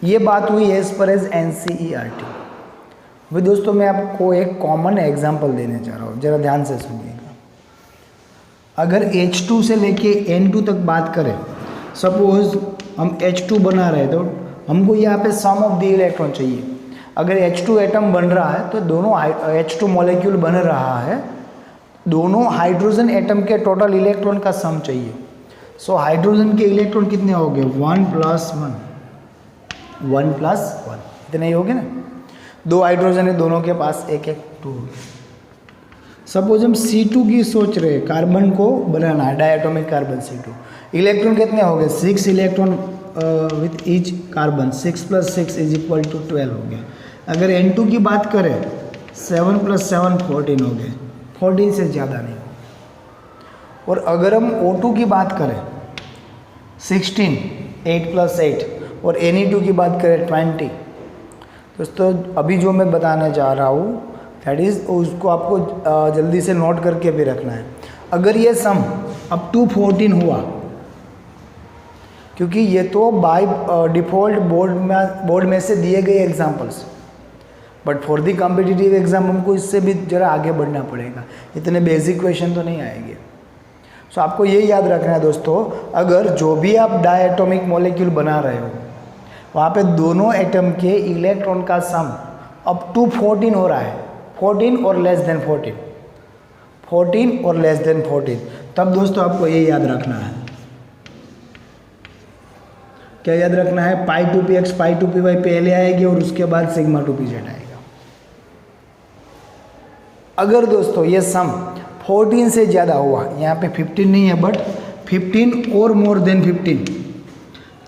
Speaker 1: ये बात हुई एज पर एज NCERT। अभी दोस्तों मैं आपको एक कॉमन एग्जांपल देने जा रहा हूँ, ज़रा ध्यान से सुनिएगा। अगर H2 से लेके N2 तक बात करें, सपोज हम H2 बना रहे तो हमको यहाँ पे सम ऑफ द इलेक्ट्रॉन चाहिए। अगर H2 एटम बन रहा है तो दोनों H2 मॉलिक्यूल बन रहा है, दोनों हाइड्रोजन एटम के टोटल इलेक्ट्रॉन का सम चाहिए। सो हाइड्रोजन के इलेक्ट्रॉन कितने हो गए, 1 + 1, 1 + 1, इतने ही हो गए ना। दो हाइड्रोजन है, दोनों के पास एक एक 2 हो गए। सपोज हम C2 की सोच रहे हैं, कार्बन को बनाना है, डायटोमिक कार्बन C2। इलेक्ट्रॉन कितने हो गए, 6 electron with each carbon, 6 + 6 is equal to 12 हो गया। अगर N2 की बात करें, 7 + 7 14 हो गए, 14 से ज़्यादा नहीं। और अगर हम O2 की बात करें, 16, 8 + 8, और Ne2 की बात करें 20। दोस्तों अभी जो मैं बताने जा रहा हूँ दैट इज़, उसको आपको जल्दी से नोट करके भी रखना है। अगर ये सम अप टू 14 हुआ, क्योंकि ये तो बाय डिफ़ॉल्ट बोर्ड में से दिए गए examples, but for the competitive exam हमको इससे भी ज़रा आगे बढ़ना पड़ेगा, इतने बेसिक क्वेश्चन तो नहीं आएंगे। सो आपको ये याद रखना है दोस्तों, अगर जो भी आप डायटोमिक मॉलिक्यूल बना रहे हो, वहाँ पे दोनों एटम के इलेक्ट्रॉन का सम अप टू 14 हो रहा है, 14 और लेस देन 14, 14 और लेस देन 14। तब दोस्तों आपको ये याद रखना है, क्या याद रखना है, pi two P x pi two P Y पहले आएगी और उसके बाद सिग्मा टू पी जेड आएगा। अगर दोस्तों ये सम 14 से ज़्यादा हुआ, यहाँ पे 15 नहीं है बट 15 और मोर देन 15,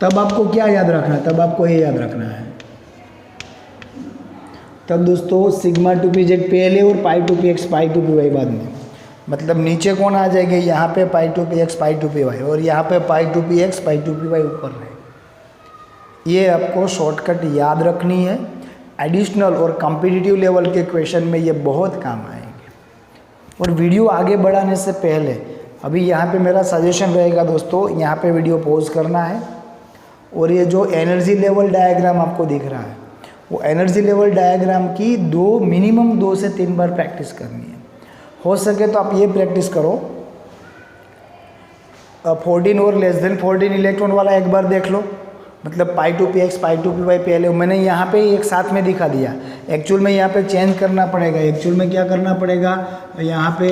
Speaker 1: तब आपको क्या याद रखना है, तब आपको ये याद रखना है, तब दोस्तों सिग्मा टू पी जेड पहले और pi two P x pi two P Y बाद में। मतलब नीचे कौन आ जाएगा, यहाँ पे pi two P x pi two P Y और यहाँ पे pi two P x pi two P Y ऊपर रहे। ये आपको शॉर्टकट याद रखनी है, एडिशनल और कॉम्पिटिटिव लेवल के क्वेश्चन में ये बहुत काम आएंगे। और वीडियो आगे बढ़ाने से पहले अभी यहाँ पे मेरा सजेशन रहेगा दोस्तों, यहाँ पे वीडियो पॉज करना है और ये जो एनर्जी लेवल डायग्राम आपको दिख रहा है, वो एनर्जी लेवल डायग्राम की मिनिमम 2 से 3 बार प्रैक्टिस करनी है। हो सके तो आप ये प्रैक्टिस करो, 14 और लेस देन 14 इलेक्ट्रॉन वाला एक बार देख लो, मतलब pi two P x pi two P Y पहले मैंने यहाँ पे एक साथ में दिखा दिया, एक्चुअल में यहाँ पे चेंज करना पड़ेगा। एक्चुअल में क्या करना पड़ेगा, यहाँ पे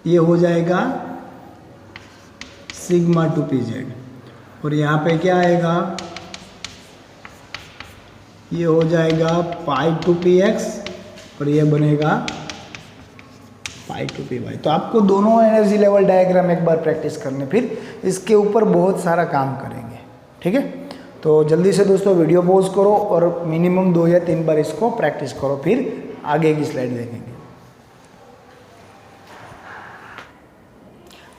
Speaker 1: ये हो जाएगा सिग्मा टू पी जेड और यहाँ पे क्या आएगा, ये हो जाएगा पाई टू पी एक्स और ये बनेगा पाई टू पी वाई। तो आपको दोनों एनर्जी लेवल डायग्राम एक बार प्रैक्टिस करने, फिर इसके ऊपर बहुत सारा काम करेंगे, ठीक है। तो जल्दी से दोस्तों वीडियो पॉज करो और मिनिमम 2 या 3 बार इसको प्रैक्टिस करो, फिर आगे की स्लाइड देखेंगे।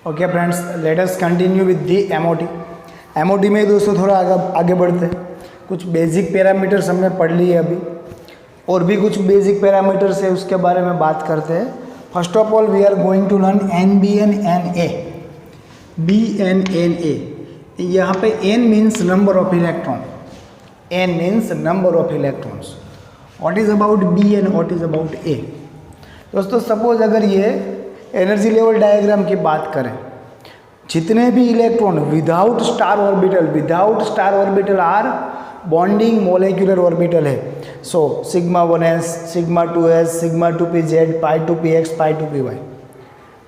Speaker 1: Okay friends, let us continue with the MOT. MOT में दोस्तों थोड़ा आगे बढ़ते हैं। कुछ बेसिक पैरामीटर्स हमने पढ़ लिए अभी, और भी कुछ बेसिक पैरामीटर्स है उसके बारे में बात करते हैं। First of all we are going to learn N B N N A, B N N A. यहाँ पे n means number of electron, n means number of electrons. What is about b and what is about a। दोस्तों सपोज अगर ये energy level diagram की बात करें, जितने भी electron without star orbital are bonding molecular orbital है। So sigma 1s, sigma 2s, sigma 2pz, pi 2px, pi 2py।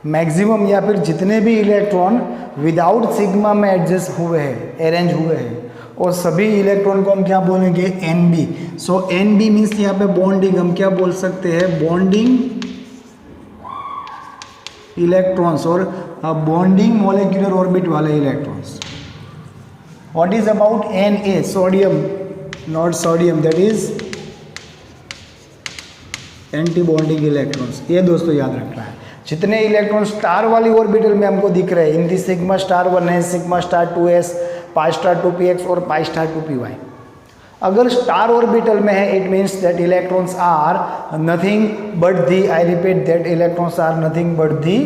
Speaker 1: Maximum या फिर जितने भी इलेक्ट्रॉन विदाउट सिग्मा में एडजस्ट हुए हैं, अरेंज हुए हैं, और सभी इलेक्ट्रॉन को हम क्या बोलेंगे, NB। सो NB मीन्स यहाँ पे बॉन्डिंग, हम क्या बोल सकते हैं, बॉन्डिंग इलेक्ट्रॉन्स और बॉन्डिंग मोलेक्युलर ऑर्बिट वाले electrons. What is about Na, sodium, not sodium, that is anti bonding electrons. ये दोस्तों याद रखना है। जितने इलेक्ट्रॉन स्टार वाली ऑर्बिटल में हमको दिख रहे हैं, in the sigma star 1s, sigma star 2s, pi star 2px और पाई स्टार 2py। अगर स्टार ऑर्बिटल में है, it means that electrons are nothing but the, I repeat, that electrons are nothing but the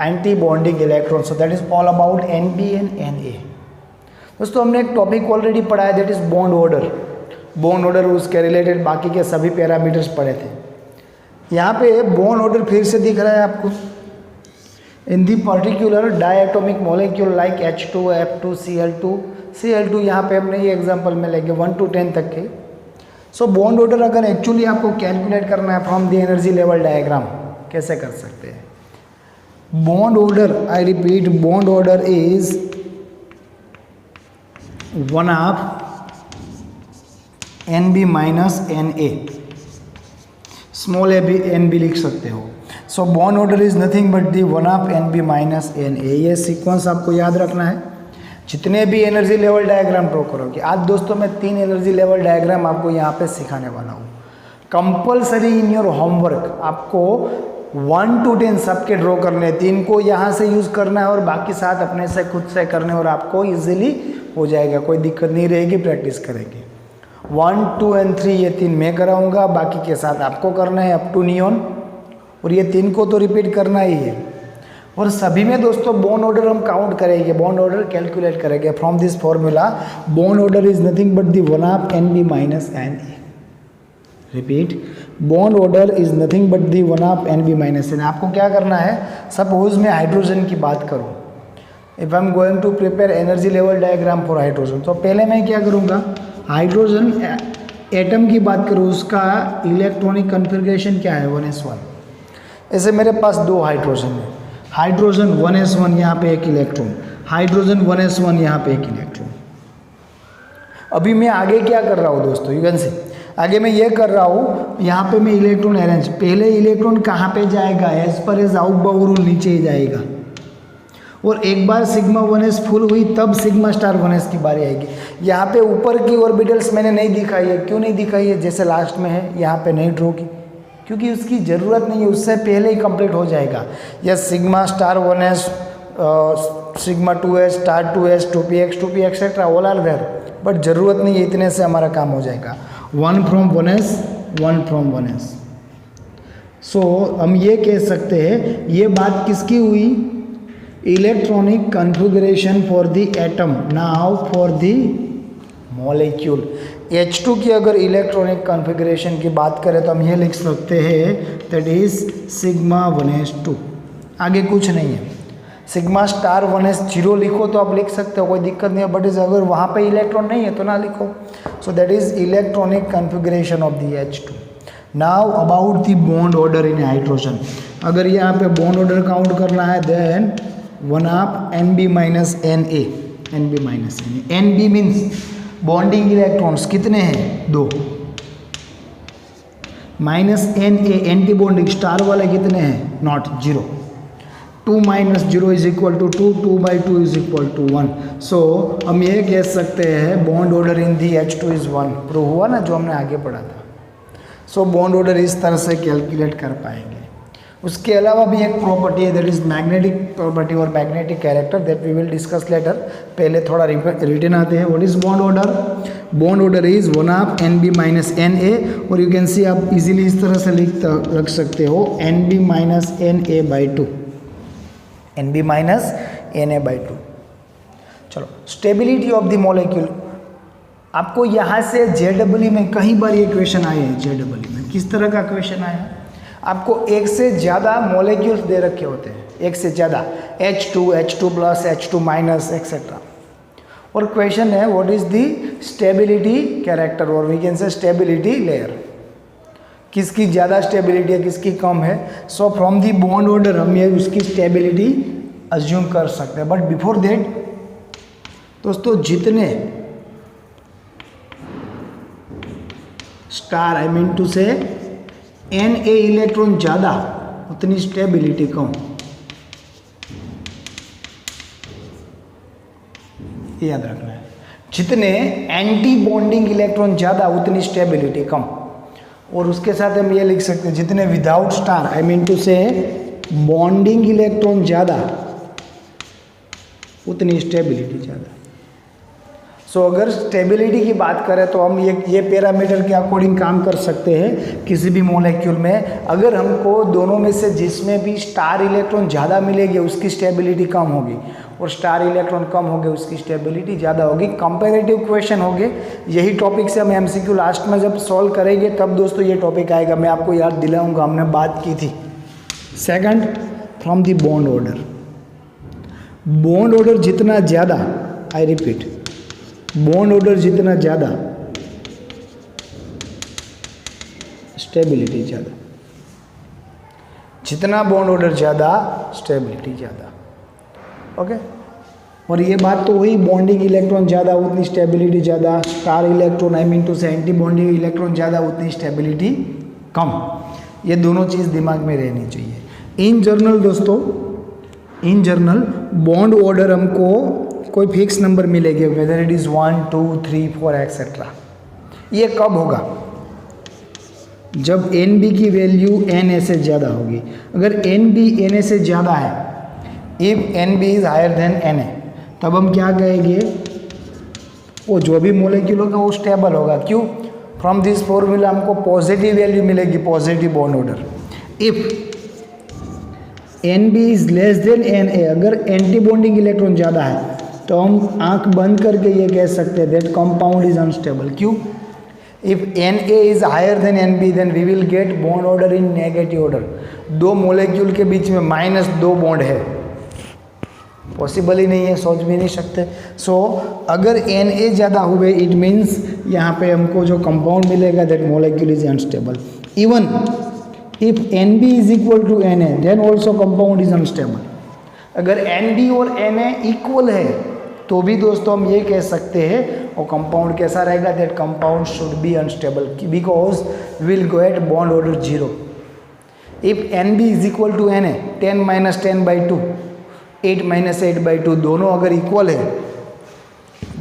Speaker 1: anti bonding electron. So that is all about Nb and Na। दोस्तों हमने एक topic already पढ़ा है, that is bond order. Bond order उसके related बाकी के सभी parameters पढ़े थे। यहाँ पे बॉन्ड ऑर्डर फिर से दिख रहा है आपको। In the particular diatomic molecule like H2, F2, Cl2 यहाँ पे हमने ये एग्जांपल में लेंगे 1 to 10 तक के। सो बॉन्ड ऑर्डर अगर एक्चुअली आपको कैलकुलेट करना है from the energy level diagram, कैसे कर सकते हैं? Bond order, I repeat, bond order is 1/2 Nb minus Na, small A भी एन भी लिख सकते हो। So bond order is nothing but the 1/2 Nb minus Na। ये सीक्वेंस आपको याद रखना है जितने भी एनर्जी लेवल डायग्राम ड्रॉ करोगे। आज दोस्तों मैं 3 एनर्जी लेवल डायग्राम आपको यहाँ पे सिखाने वाला हूँ। कंपलसरी इन योर होमवर्क आपको 1 to 10 सबके ड्रॉ करने, 3 को यहाँ से यूज़ करना है और बाकी 7 अपने से खुद से करने, और आपको ईजिली हो जाएगा, कोई दिक्कत नहीं रहेगी, प्रैक्टिस करेंगे। 1, 2 and 3 ये 3 मैं कराऊंगा, बाकी के साथ आपको करना है अप टू नियॉन, और ये 3 को तो रिपीट करना ही है। और सभी में दोस्तों बॉन्ड ऑर्डर हम काउंट करेंगे, बॉन्ड ऑर्डर कैलकुलेट करेंगे from this formula. Bond order is nothing but the 1/2 Nb minus Na। Repeat, bond order is nothing but the 1/2 Nb minus Na। आपको क्या करना है, सपोज मैं हाइड्रोजन की बात करूँ if I am going to prepare energy level diagram for hydrogen, तो पहले मैं क्या करूँगा, हाइड्रोजन एटम की बात करूँ, उसका इलेक्ट्रॉनिक कन्फिग्रेशन क्या है 1s1। ऐसे मेरे पास दो हाइड्रोजन है, हाइड्रोजन 1s1 यहाँ पे एक इलेक्ट्रॉन, हाइड्रोजन 1s1 यहाँ पे एक इलेक्ट्रॉन। अभी मैं आगे क्या कर रहा हूँ दोस्तों, यू कैन सी, आगे मैं ये कर रहा हूँ, यहाँ पे मैं इलेक्ट्रॉन अरेंज, पहले इलेक्ट्रॉन कहाँ पे जाएगा, as per as out-bought rule नीचे ही जाएगा, और एक बार सिग्मा 1s फुल हुई तब सिग्मा स्टार 1s की बारी आएगी। यहाँ पे ऊपर की ऑर्बिटल्स मैंने नहीं दिखाई है, क्यों नहीं दिखाई है, जैसे लास्ट में है यहाँ पे नहीं ड्रॉ की, क्योंकि उसकी ज़रूरत नहीं है, उससे पहले ही कंप्लीट हो जाएगा। या sigma star 1s, sigma 2s, star 2s, 2px, 2p et cetera all are there, but ज़रूरत नहीं है, इतने से हमारा काम हो जाएगा। 1 फ्रॉम 1s, 1 फ्रॉम 1s। सो हम ये कह सकते हैं, ये बात किसकी हुई, electronic configuration for the atom. Now for the molecule, H2 की अगर इलेक्ट्रॉनिक कन्फिगरेशन की बात करें तो हम ये लिख सकते हैं, दैट इज सिग्मा 1s2, आगे कुछ नहीं है। सिग्मा स्टार 1s 0 लिखो तो आप लिख सकते हो, कोई दिक्कत नहीं है, बट इज अगर वहाँ पे इलेक्ट्रॉन नहीं है तो ना लिखो। So that is electronic configuration of the H2। Now about the bond order in hydrogen, अगर यहाँ पे बॉन्ड ऑर्डर काउंट करना है, then 1/2 NB minus NA, NB minus NA, NB means bonding electrons कितने हैं, 2, minus NA anti bonding star वाले कितने हैं, not, 0। 2 minus 0 is equal to 2, 2/2 is equal to 1। So हम ये कह सकते हैं bond order in the H2 is 1, prove हुआ ना जो हमने आगे पढ़ा था। सो बॉन्ड ऑर्डर इस तरह से कैलकुलेट कर पाएंगे। उसके अलावा भी एक प्रॉपर्टी है, दैट इज मैग्नेटिक प्रॉपर्टी और magnetic character, that we will discuss later. पहले थोड़ा रिटर्न आते हैं। What is bond order, bond order is 1/2 NB minus NA, और यू कैन सी आप इजीली इस तरह से रख सकते हो, NB minus NA/2, NB minus NA/2। चलो, स्टेबिलिटी ऑफ द मॉलिक्यूल, आपको यहाँ से JEE में कई बार ये क्वेश्चन आए हैं। JEE में किस तरह का क्वेश्चन आया, आपको एक से ज़्यादा मॉलिक्यूल्स दे रखे होते हैं, एक से ज़्यादा, H2, H2 plus, H2 minus etcetera, और क्वेश्चन है what is the stability character, और we can say stability layer, किसकी ज़्यादा स्टेबिलिटी है, किसकी कम है। So from the bond order हम ये उसकी स्टेबिलिटी अज्यूम कर सकते हैं। बट बिफोर दैट दोस्तों, जितने स्टार, आई मीन टू से Na इलेक्ट्रॉन ज़्यादा, उतनी स्टेबिलिटी कम, ये याद रखना है। जितने एंटी बॉन्डिंग इलेक्ट्रॉन ज़्यादा, उतनी स्टेबिलिटी कम। और उसके साथ हम ये लिख सकते हैं, जितने without star, I mean to say bonding electron ज़्यादा, उतनी स्टेबिलिटी ज़्यादा। सो अगर स्टेबिलिटी की बात करें तो हम ये पैरामीटर के अकॉर्डिंग काम कर सकते हैं किसी भी मॉलिक्यूल में। अगर हमको दोनों में से जिसमें भी स्टार इलेक्ट्रॉन ज़्यादा मिलेगी उसकी स्टेबिलिटी कम होगी, और स्टार इलेक्ट्रॉन कम होंगे उसकी स्टेबिलिटी ज़्यादा होगी। कंपैरेटिव क्वेश्चन होंगे, यही टॉपिक से हम MCQ लास्ट में जब सॉल्व करेंगे तब दोस्तों ये टॉपिक आएगा, मैं आपको याद दिलाऊँगा, हमने बात की थी। Second, from the bond order, bond order जितना ज़्यादा, आई रिपीट, बॉन्ड ऑर्डर जितना ज़्यादा, स्टेबिलिटी ज़्यादा, जितना बॉन्ड ऑर्डर ज़्यादा, स्टेबिलिटी ज़्यादा। ओके, और ये बात तो हुई, बॉन्डिंग इलेक्ट्रॉन ज़्यादा उतनी स्टेबिलिटी ज़्यादा, star electron, I mean to say anti bonding electron ज़्यादा उतनी स्टेबिलिटी कम। ये दोनों चीज़ दिमाग में रहनी चाहिए। इन जनरल दोस्तों, इन जनरल बॉन्ड ऑर्डर हमको कोई फिक्स नंबर मिलेगी, वेदर इट इज़ 1, 2, 3, 4 एक्सेट्रा। ये कब होगा, जब NB की वैल्यू Na से ज़्यादा होगी। अगर NB Na से ज़्यादा है, if NB is higher than Na, तब हम क्या कहेंगे, वो जो भी मॉलिक्यूल होगा वो स्टेबल होगा। क्यों, फ्रॉम दिस फॉर्मूला हमको पॉजिटिव वैल्यू मिलेगी, positive bond order. If NB is less than Na, अगर एंटी बॉन्डिंग इलेक्ट्रॉन ज़्यादा है तो हम आंख बंद करके ये कह सकते हैं दैट कंपाउंड इज अनस्टेबल। क्यों, if Na is higher than NB then we will get bond order in negative order. दो मॉलिक्यूल के बीच में -2 बॉन्ड है, पॉसिबल ही नहीं है, सोच भी नहीं सकते। सो अगर Na ज़्यादा हुए इट मीन्स यहाँ पे हमको जो कंपाउंड मिलेगा that molecule is unstable. Even if Nb is equal to Na then also compound is unstable. अगर Nb और Na इक्वल है तो भी दोस्तों हम ये कह सकते हैं और कंपाउंड कैसा रहेगा, that compound should be unstable because will get bond order 0। If Nb is equal to Na 10 - 10/2 8 - 8/2 दोनों अगर इक्वल है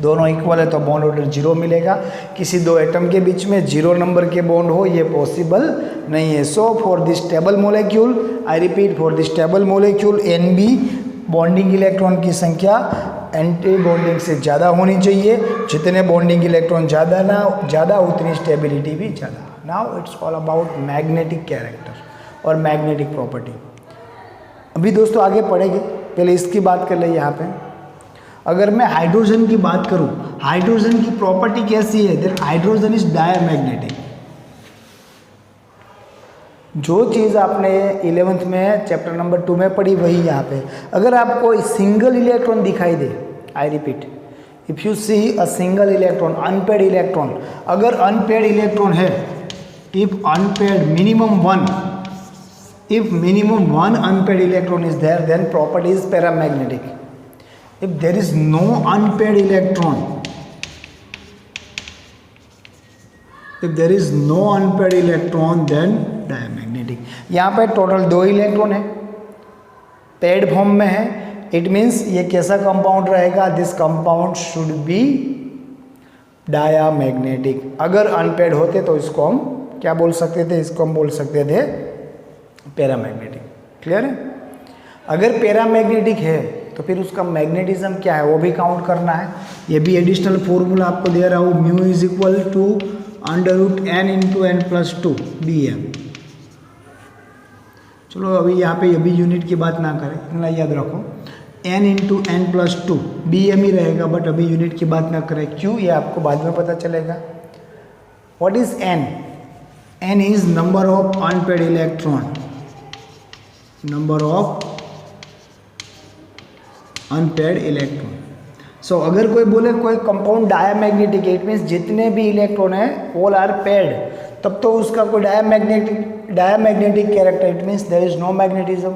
Speaker 1: तो बॉन्ड ऑर्डर 0 मिलेगा। किसी दो एटम के बीच में 0 नंबर के बॉन्ड हो ये पॉसिबल नहीं है। So for this stable molecule, I repeat, for this stable molecule Nb bonding electron की संख्या एंटी बॉन्डिंग से ज़्यादा होनी चाहिए। जितने बॉन्डिंग इलेक्ट्रॉन ज़्यादा उतनी स्टेबिलिटी भी ज़्यादा। Now it's all about magnetic character और मैग्नेटिक प्रॉपर्टी। अभी दोस्तों आगे पढ़ेंगे, पहले इसकी बात कर ले। यहाँ पे अगर मैं हाइड्रोजन की बात करूँ, हाइड्रोजन की प्रॉपर्टी कैसी है, देन हाइड्रोजन इज डायमैग्नेटिक। जो चीज़ आपने 11th में चैप्टर नंबर 2 में पढ़ी वही यहाँ पे। अगर आपको सिंगल इलेक्ट्रॉन दिखाई दे, I repeat, if you see a single electron, unpaired electron, अगर अनपेड इलेक्ट्रॉन है, if unpaired minimum one unpaired electron is there, then property is paramagnetic. If there is no unpaired electron, then diamagnetic. यहाँ पे total 2 electron है, paid form में है। It means ये कैसा compound रहेगा, this compound should B diamagnetic. अगर unpaid होते तो इसको हम क्या बोल सकते थे, इसको हम बोल सकते थे पैरामैग्नेटिक। क्लियर है? अगर पैरामैग्नेटिक है तो फिर उसका मैग्नेटिज्म क्या है वो भी काउंट करना है। ये भी एडिशनल फॉर्मूला आपको दे रहा हूँ, mu is equal to √n × n+2 Bm। चलो अभी यहाँ पे अभी यूनिट की बात ना करें, इतना याद रखो, n × n+2 Bm ही रहेगा, बट अभी यूनिट की बात ना करें। क्यों, ये आपको बाद में पता चलेगा। What is n? n is number of unpaired electron, number of unpaired electron. So अगर कोई बोले कोई कंपाउंड डायमैग्नेटिक, इट मीन्स जितने भी इलेक्ट्रॉन है ऑल आर पेड, तब तो उसका कोई diamagnetic character, it means there is no magnetism.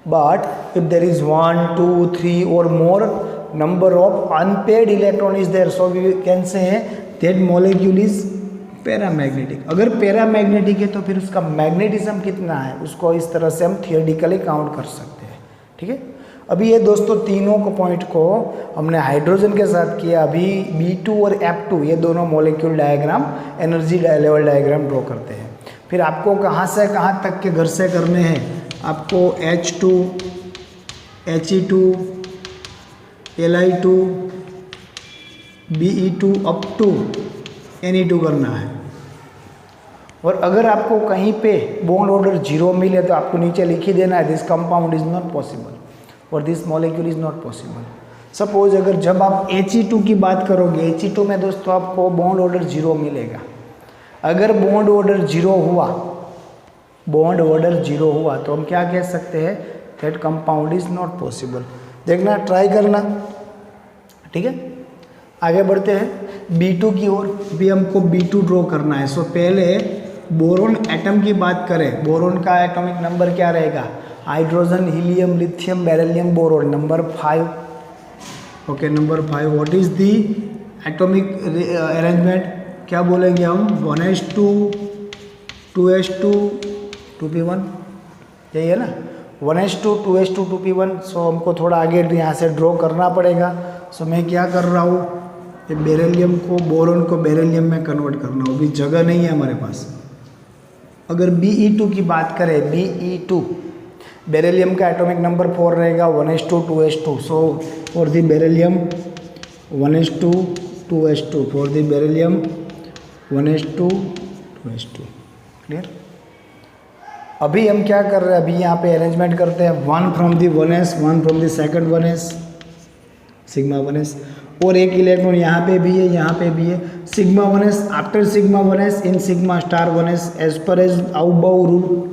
Speaker 1: But if there is 1 2 3 और more number of unpaired electron is there, so we can say that molecule is paramagnetic. अगर paramagnetic है तो फिर उसका मैग्नेटिज्म कितना है, उसको इस तरह से हम थियोरेटिकली काउंट कर सकते हैं। ठीक है, अभी ये दोस्तों तीनों को पॉइंट को हमने हाइड्रोजन के साथ किया। अभी B2 और F2 ये दोनों molecule diagram, energy level diagram draw करते हैं। फिर आपको कहाँ से कहाँ तक के घर से करने हैं, आपको H2, He2, Li2, Be2 up to Ne2 करना है। और अगर आपको कहीं पे बॉन्ड ऑर्डर 0 मिले तो आपको नीचे लिख ही देना है, this compound is not possible और this molecule is not possible. Suppose अगर जब आप He2 की बात करोगे, He2 में दोस्तों आपको बॉन्ड ऑर्डर 0 मिलेगा। अगर बॉन्ड ऑर्डर 0 हुआ तो हम क्या कह सकते हैं, that compound is not possible. देखना, ट्राई करना। ठीक है, आगे बढ़ते हैं B2 की ओर। भी हमको B2 ड्रॉ करना है। सो पहले बोरोन एटम की बात करें, बोरोन का एटॉमिक नंबर क्या रहेगा, hydrogen, helium, lithium, beryllium, boron, number 5। Okay, number 5। What is the atomic arrangement, क्या बोलेंगे हम, 1s2 2s2 2p1, यही है ना, 1s2 2s2 2p1। सो हमको थोड़ा आगे यहाँ से ड्रॉ करना पड़ेगा। सो मैं क्या कर रहा हूँ, ये बेरिलियम को, बोरोन को बेरिलियम में कन्वर्ट करना हो, अभी जगह नहीं है हमारे पास। अगर Be2 की बात करें, Be2 बेरिलियम का एटॉमिक नंबर 4 रहेगा, 1s2 2s2। So for the beryllium 1s2 2s2, for the beryllium 1s2 2s2। Clear? अभी हम क्या कर रहे हैं, अभी यहाँ पे अरेंजमेंट करते हैं, 1 from the 1s, 1 from the second 1s, sigma 1s, और एक इलेक्ट्रॉन यहाँ पे भी है, यहाँ पे भी है, sigma 1s after sigma 1s in sigma star 1s as per as aufbau rule.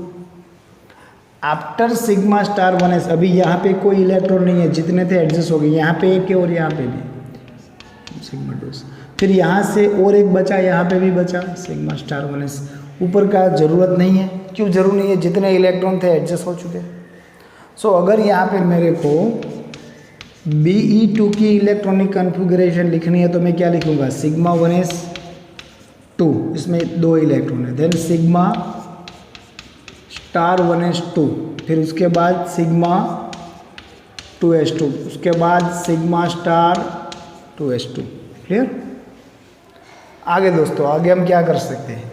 Speaker 1: After sigma star 1s, अभी यहाँ पे कोई इलेक्ट्रॉन नहीं है, जितने थे एडजस्ट हो गए, यहाँ पे एक है और यहाँ पे भी सिग्मा 2s, फिर यहाँ से और एक बचा, यहाँ पे भी बचा सिग्मा स्टार 1s। ऊपर का ज़रूरत नहीं है, क्यों ज़रूर नहीं है, जितने इलेक्ट्रॉन थे एडजस्ट हो चुके। सो अगर यहाँ पे मेरे को Be2 की इलेक्ट्रॉनिक कन्फिगरेशन लिखनी है तो मैं क्या लिखूँगा, सिग्मा 1s 2, इसमें 2 इलेक्ट्रॉन है, देन सिग्मा स्टार 1s 2, फिर उसके बाद सिग्मा 2s2, उसके बाद सिग्मा स्टार 2s2। क्लियर? आगे दोस्तों, आगे हम क्या कर सकते हैं,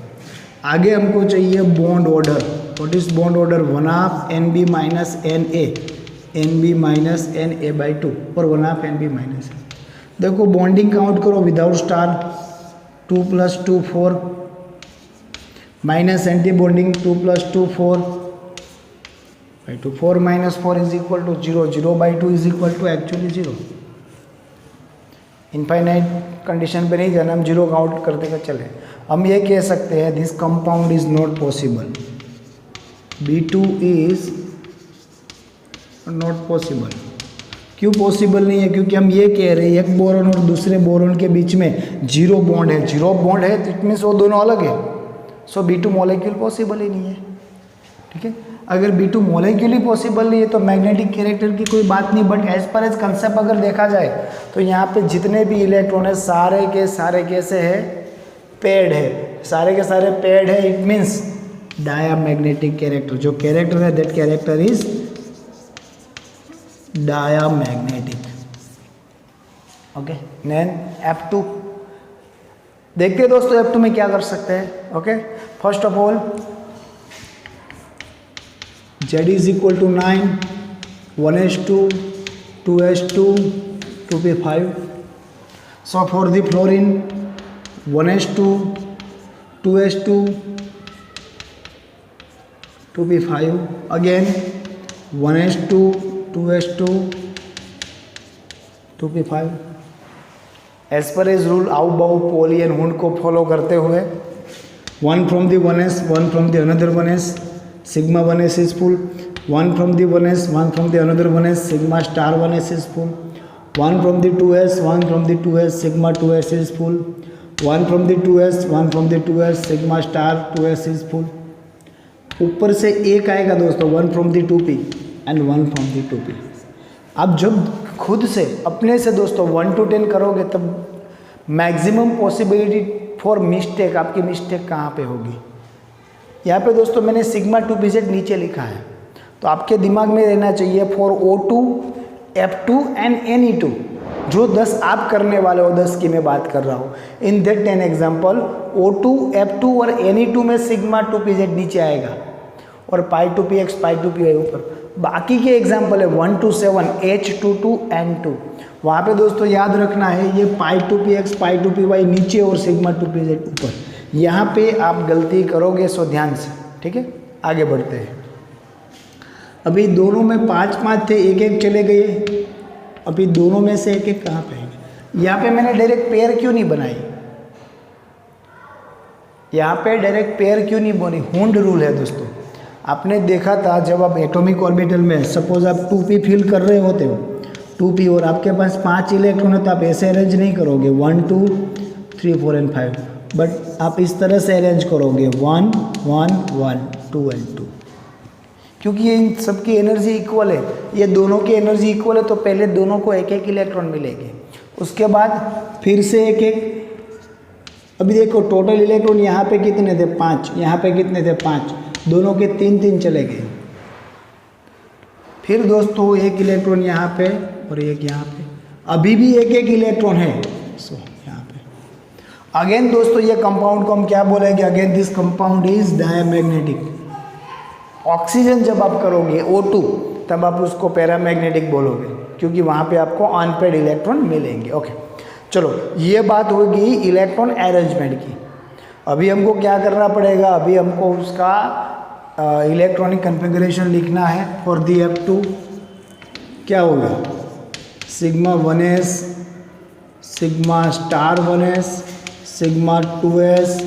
Speaker 1: आगे हमको चाहिए bond order. What is bond order, 1/2 Nb minus Na, Nb minus Na/2 और 1/2 Nb माइनस। देखो बॉन्डिंग काउंट करो without star, 2 + 2 4, minus anti bonding 2 + 2 4/2, 4 - 4 is equal to 0, 0/2 is equal to actually 0। Infinite condition पे नहीं जाना, हम 0 काउंट करते कर चले। हम ये कह सकते हैं this compound is not possible, B2 is not possible. क्यों पॉसिबल नहीं है, क्योंकि हम ये कह रहे हैं एक बोरॉन और दूसरे बोरॉन के बीच में 0 बॉन्ड है, 0 बॉन्ड है तो इट मीन्स वो दोनों अलग है। सो B2 मॉलिक्यूल पॉसिबल ही नहीं है। ठीक है, अगर B2 मॉलिक्यूल ही पॉसिबल नहीं है तो मैग्नेटिक कैरेक्टर की कोई बात नहीं। But as per as concept अगर देखा जाए तो यहाँ पे जितने भी इलेक्ट्रॉन है सारे के सारे कैसे है, पेड है, सारे के सारे पेड है। इट मीन्स डायामैग्नेटिक कैरेक्टर, जो कैरेक्टर है that character is diamagnetic. Okay, then F2 देखते हैं दोस्तों, F2 में क्या कर सकते हैं। Okay, first of all Z is equal to 9, 1s2, 2s2, 2p5. So for the fluorine, 1s2, 2s2, 2p5. Again 1s2, 2s2, 2p5. As per his rule, Aufbau, Pauli and Hund को follow करते हुए 1 from the 1s, 1 from the another 1s, sigma 1s is full. 1 from the 1s, 1 from the another 1s, sigma star 1s is full. 1 from the 2s, 1 from the 2s, sigma 2s is full. 1 from the 2s, 1 from the 2s, sigma star 2s is full. ऊपर से एक आएगा दोस्तों 1 from the 2p and 1 from the 2p. आप जब खुद से अपने से दोस्तों 1 to 10 करोगे तब मैक्सिमम पॉसिबिलिटी फॉर मिस्टेक, आपकी मिस्टेक कहाँ पे होगी। यहाँ पे दोस्तों मैंने सिग्मा 2pz नीचे लिखा है, तो आपके दिमाग में रहना चाहिए for O2, F2 and Ne2। जो 10 आप करने वाले हो, 10 की मैं बात कर रहा हूँ। In that 10 example O2, F2 और Ne2 में सिग्मा 2pz नीचे आएगा और π2px, π2py ऊपर। बाकी के एग्जाम्पल है 1 to 7, H22, N2। वहाँ पे दोस्तों याद रखना है ये π2px, π2py नीचे और सिग्मा 2pz ऊपर। यहाँ पे आप गलती करोगे, सो ध्यान से। ठीक है, आगे बढ़ते हैं। अभी दोनों में 5-5 थे, एक एक चले गए। अभी दोनों में से एक एक कहाँ पे है। यहाँ पे मैंने डायरेक्ट पेयर क्यों नहीं बनाई, यहाँ पे डायरेक्ट पेयर क्यों नहीं बनी, हुंड रूल है दोस्तों। आपने देखा था जब आप एटॉमिक ऑर्बिटल में सपोज आप 2p फिल कर रहे होते हो, 2p और आपके पास 5 इलेक्ट्रॉन है तो आप ऐसे अरेंज नहीं करोगे 1 2 3 4 एंड 5, बट आप इस तरह से अरेंज करोगे 1 1 1 2 एंड 2, क्योंकि ये इन सबकी एनर्जी इक्वल है। ये दोनों की एनर्जी इक्वल है तो पहले दोनों को एक एक इलेक्ट्रॉन मिलेंगे, उसके बाद फिर से एक एक। अभी देखो टोटल इलेक्ट्रॉन यहाँ पे कितने थे 5, यहाँ पे कितने थे 5, दोनों के 3-3 चले गए। फिर दोस्तों एक इलेक्ट्रॉन यहाँ पे और एक यहाँ पे, अभी भी एक एक इलेक्ट्रॉन है। सो यहाँ पे अगेन दोस्तों ये कंपाउंड को हम क्या बोलेंगे, again this compound is diamagnetic. Oxygen जब आप करोगे O2 तब आप उसको पैरामैग्नेटिक बोलोगे, क्योंकि वहाँ पे आपको अनपेड इलेक्ट्रॉन मिलेंगे। ओके, चलो ये बात होगी इलेक्ट्रॉन अरेंजमेंट की। अभी हमको क्या करना पड़ेगा, अभी हमको उसका इलेक्ट्रॉनिक कन्फिगरेशन लिखना है फॉर दी F2। क्या होगा, sigma 1s, sigma star 1s, sigma 2s,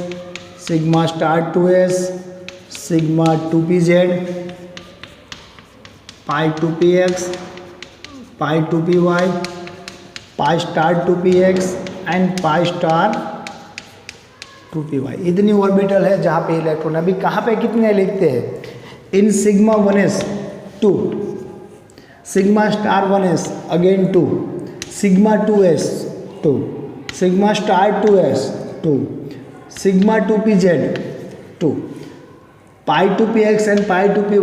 Speaker 1: sigma star 2s, sigma 2pz, pi two P x, pi two P y, pi star two P x and pi star two P y. इतनी orbital है जहाँ पे electron, अभी कहाँ पे कितने लिखते हैं, in sigma 1s 2, sigma star 1s again 2, sigma 2s 2, sigma star 2s 2, sigma 2pz 2, pi 2px and pi 2py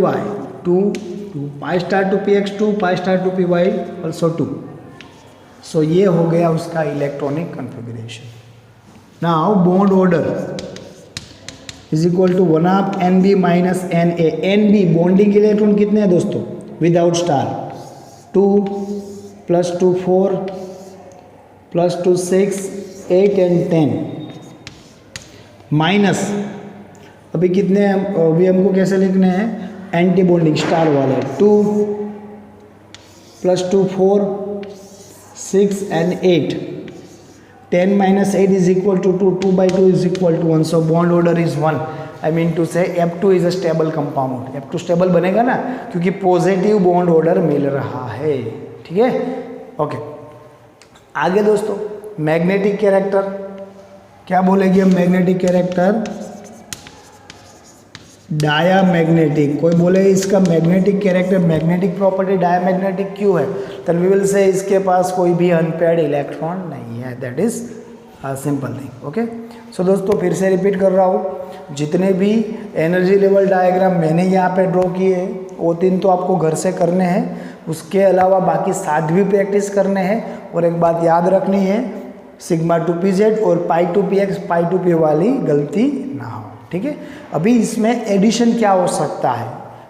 Speaker 1: 2, 2, pi star 2px 2, pi star 2py also 2। So ये हो गया उसका electronic configuration. Now bond order is equal to 1/2 NB minus NA। NB bonding के electron कितने हैं दोस्तों without star, 2 + 2 4 + 2 6 8 and 10 minus अभी कितने हैं, अभी हमको कैसे लिखने हैं, एंटी बॉन्डिंग स्टार वाले 2 + 2 4 6 and 8, 10 minus 8 is equal to 2, 2/2 is equal to 1, so bond order is 1। I mean to say F2 is a stable compound। F2 stable बनेगा ना क्योंकि पॉजिटिव बॉन्ड ऑर्डर मिल रहा है, ठीक है। ओके, आगे दोस्तों मैग्नेटिक कैरेक्टर क्या बोलेगी हम, मैग्नेटिक कैरेक्टर डायामैग्नेटिक। कोई बोले इसका magnetic character, magnetic property diamagnetic क्यों है, देन वी विल से इसके पास कोई भी अनपेयर्ड इलेक्ट्रॉन नहीं है, that is simple thing. Okay, so दोस्तों फिर से रिपीट कर रहा हूँ, जितने भी एनर्जी लेवल डायग्राम मैंने यहाँ पे ड्रॉ किए हैं वो 3 तो आपको घर से करने हैं, उसके अलावा बाकी 7 भी प्रैक्टिस करने हैं। और एक बात याद रखनी है, सिग्मा 2pz और पाई 2px पाई 2p वाली गलती ना हो, ठीक है। अभी इसमें एडिशन क्या हो सकता है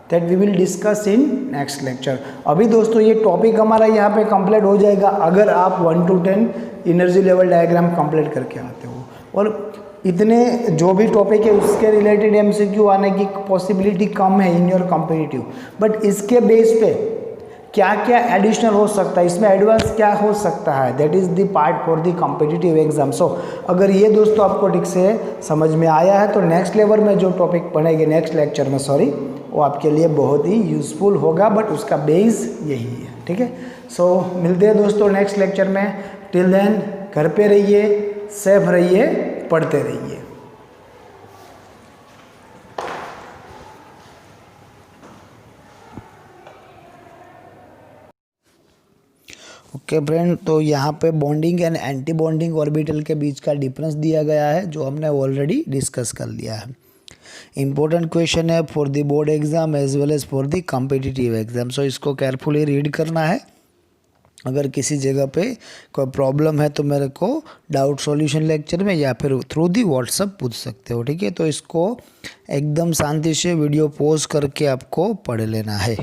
Speaker 1: that we will discuss in next lecture. अभी दोस्तों ये टॉपिक हमारा यहाँ पे कंप्लीट हो जाएगा अगर आप 1 to 10 energy level diagram complete करके आते हो। और इतने जो भी टॉपिक है उसके रिलेटेड MCQ आने की पॉसिबिलिटी कम है इन योर कॉम्पिटिटिव, बट इसके बेस पे क्या क्या एडिशनल हो सकता है, इसमें एडवांस क्या हो सकता है, that is the part for the competitive exam. So अगर ये दोस्तों आपको ठीक से समझ में आया है तो नेक्स्ट लेवल में जो टॉपिक पढ़ेंगे नेक्स्ट लेक्चर में, सॉरी, वो आपके लिए बहुत ही यूजफुल होगा, बट उसका बेस यही है, ठीक है। सो मिलते हैं दोस्तों नेक्स्ट लेक्चर में। टिल देन घर पे रहिए, सेफ रहिए, पढ़ते रहिए। ओके फ्रेंड, तो यहाँ पे bonding and anti bonding orbital के बीच का डिफरेंस दिया गया है जो हमने ऑलरेडी डिस्कस कर लिया है। इम्पोर्टेंट क्वेश्चन है for the board exam as well as for the competitive exam, so इसको केयरफुली रीड करना है। अगर किसी जगह पे कोई प्रॉब्लम है तो मेरे को डाउट सॉल्यूशन लेक्चर में या फिर थ्रू दी व्हाट्सएप पूछ सकते हो, ठीक है। तो इसको एकदम शांति से वीडियो पॉज करके आपको पढ़ लेना है।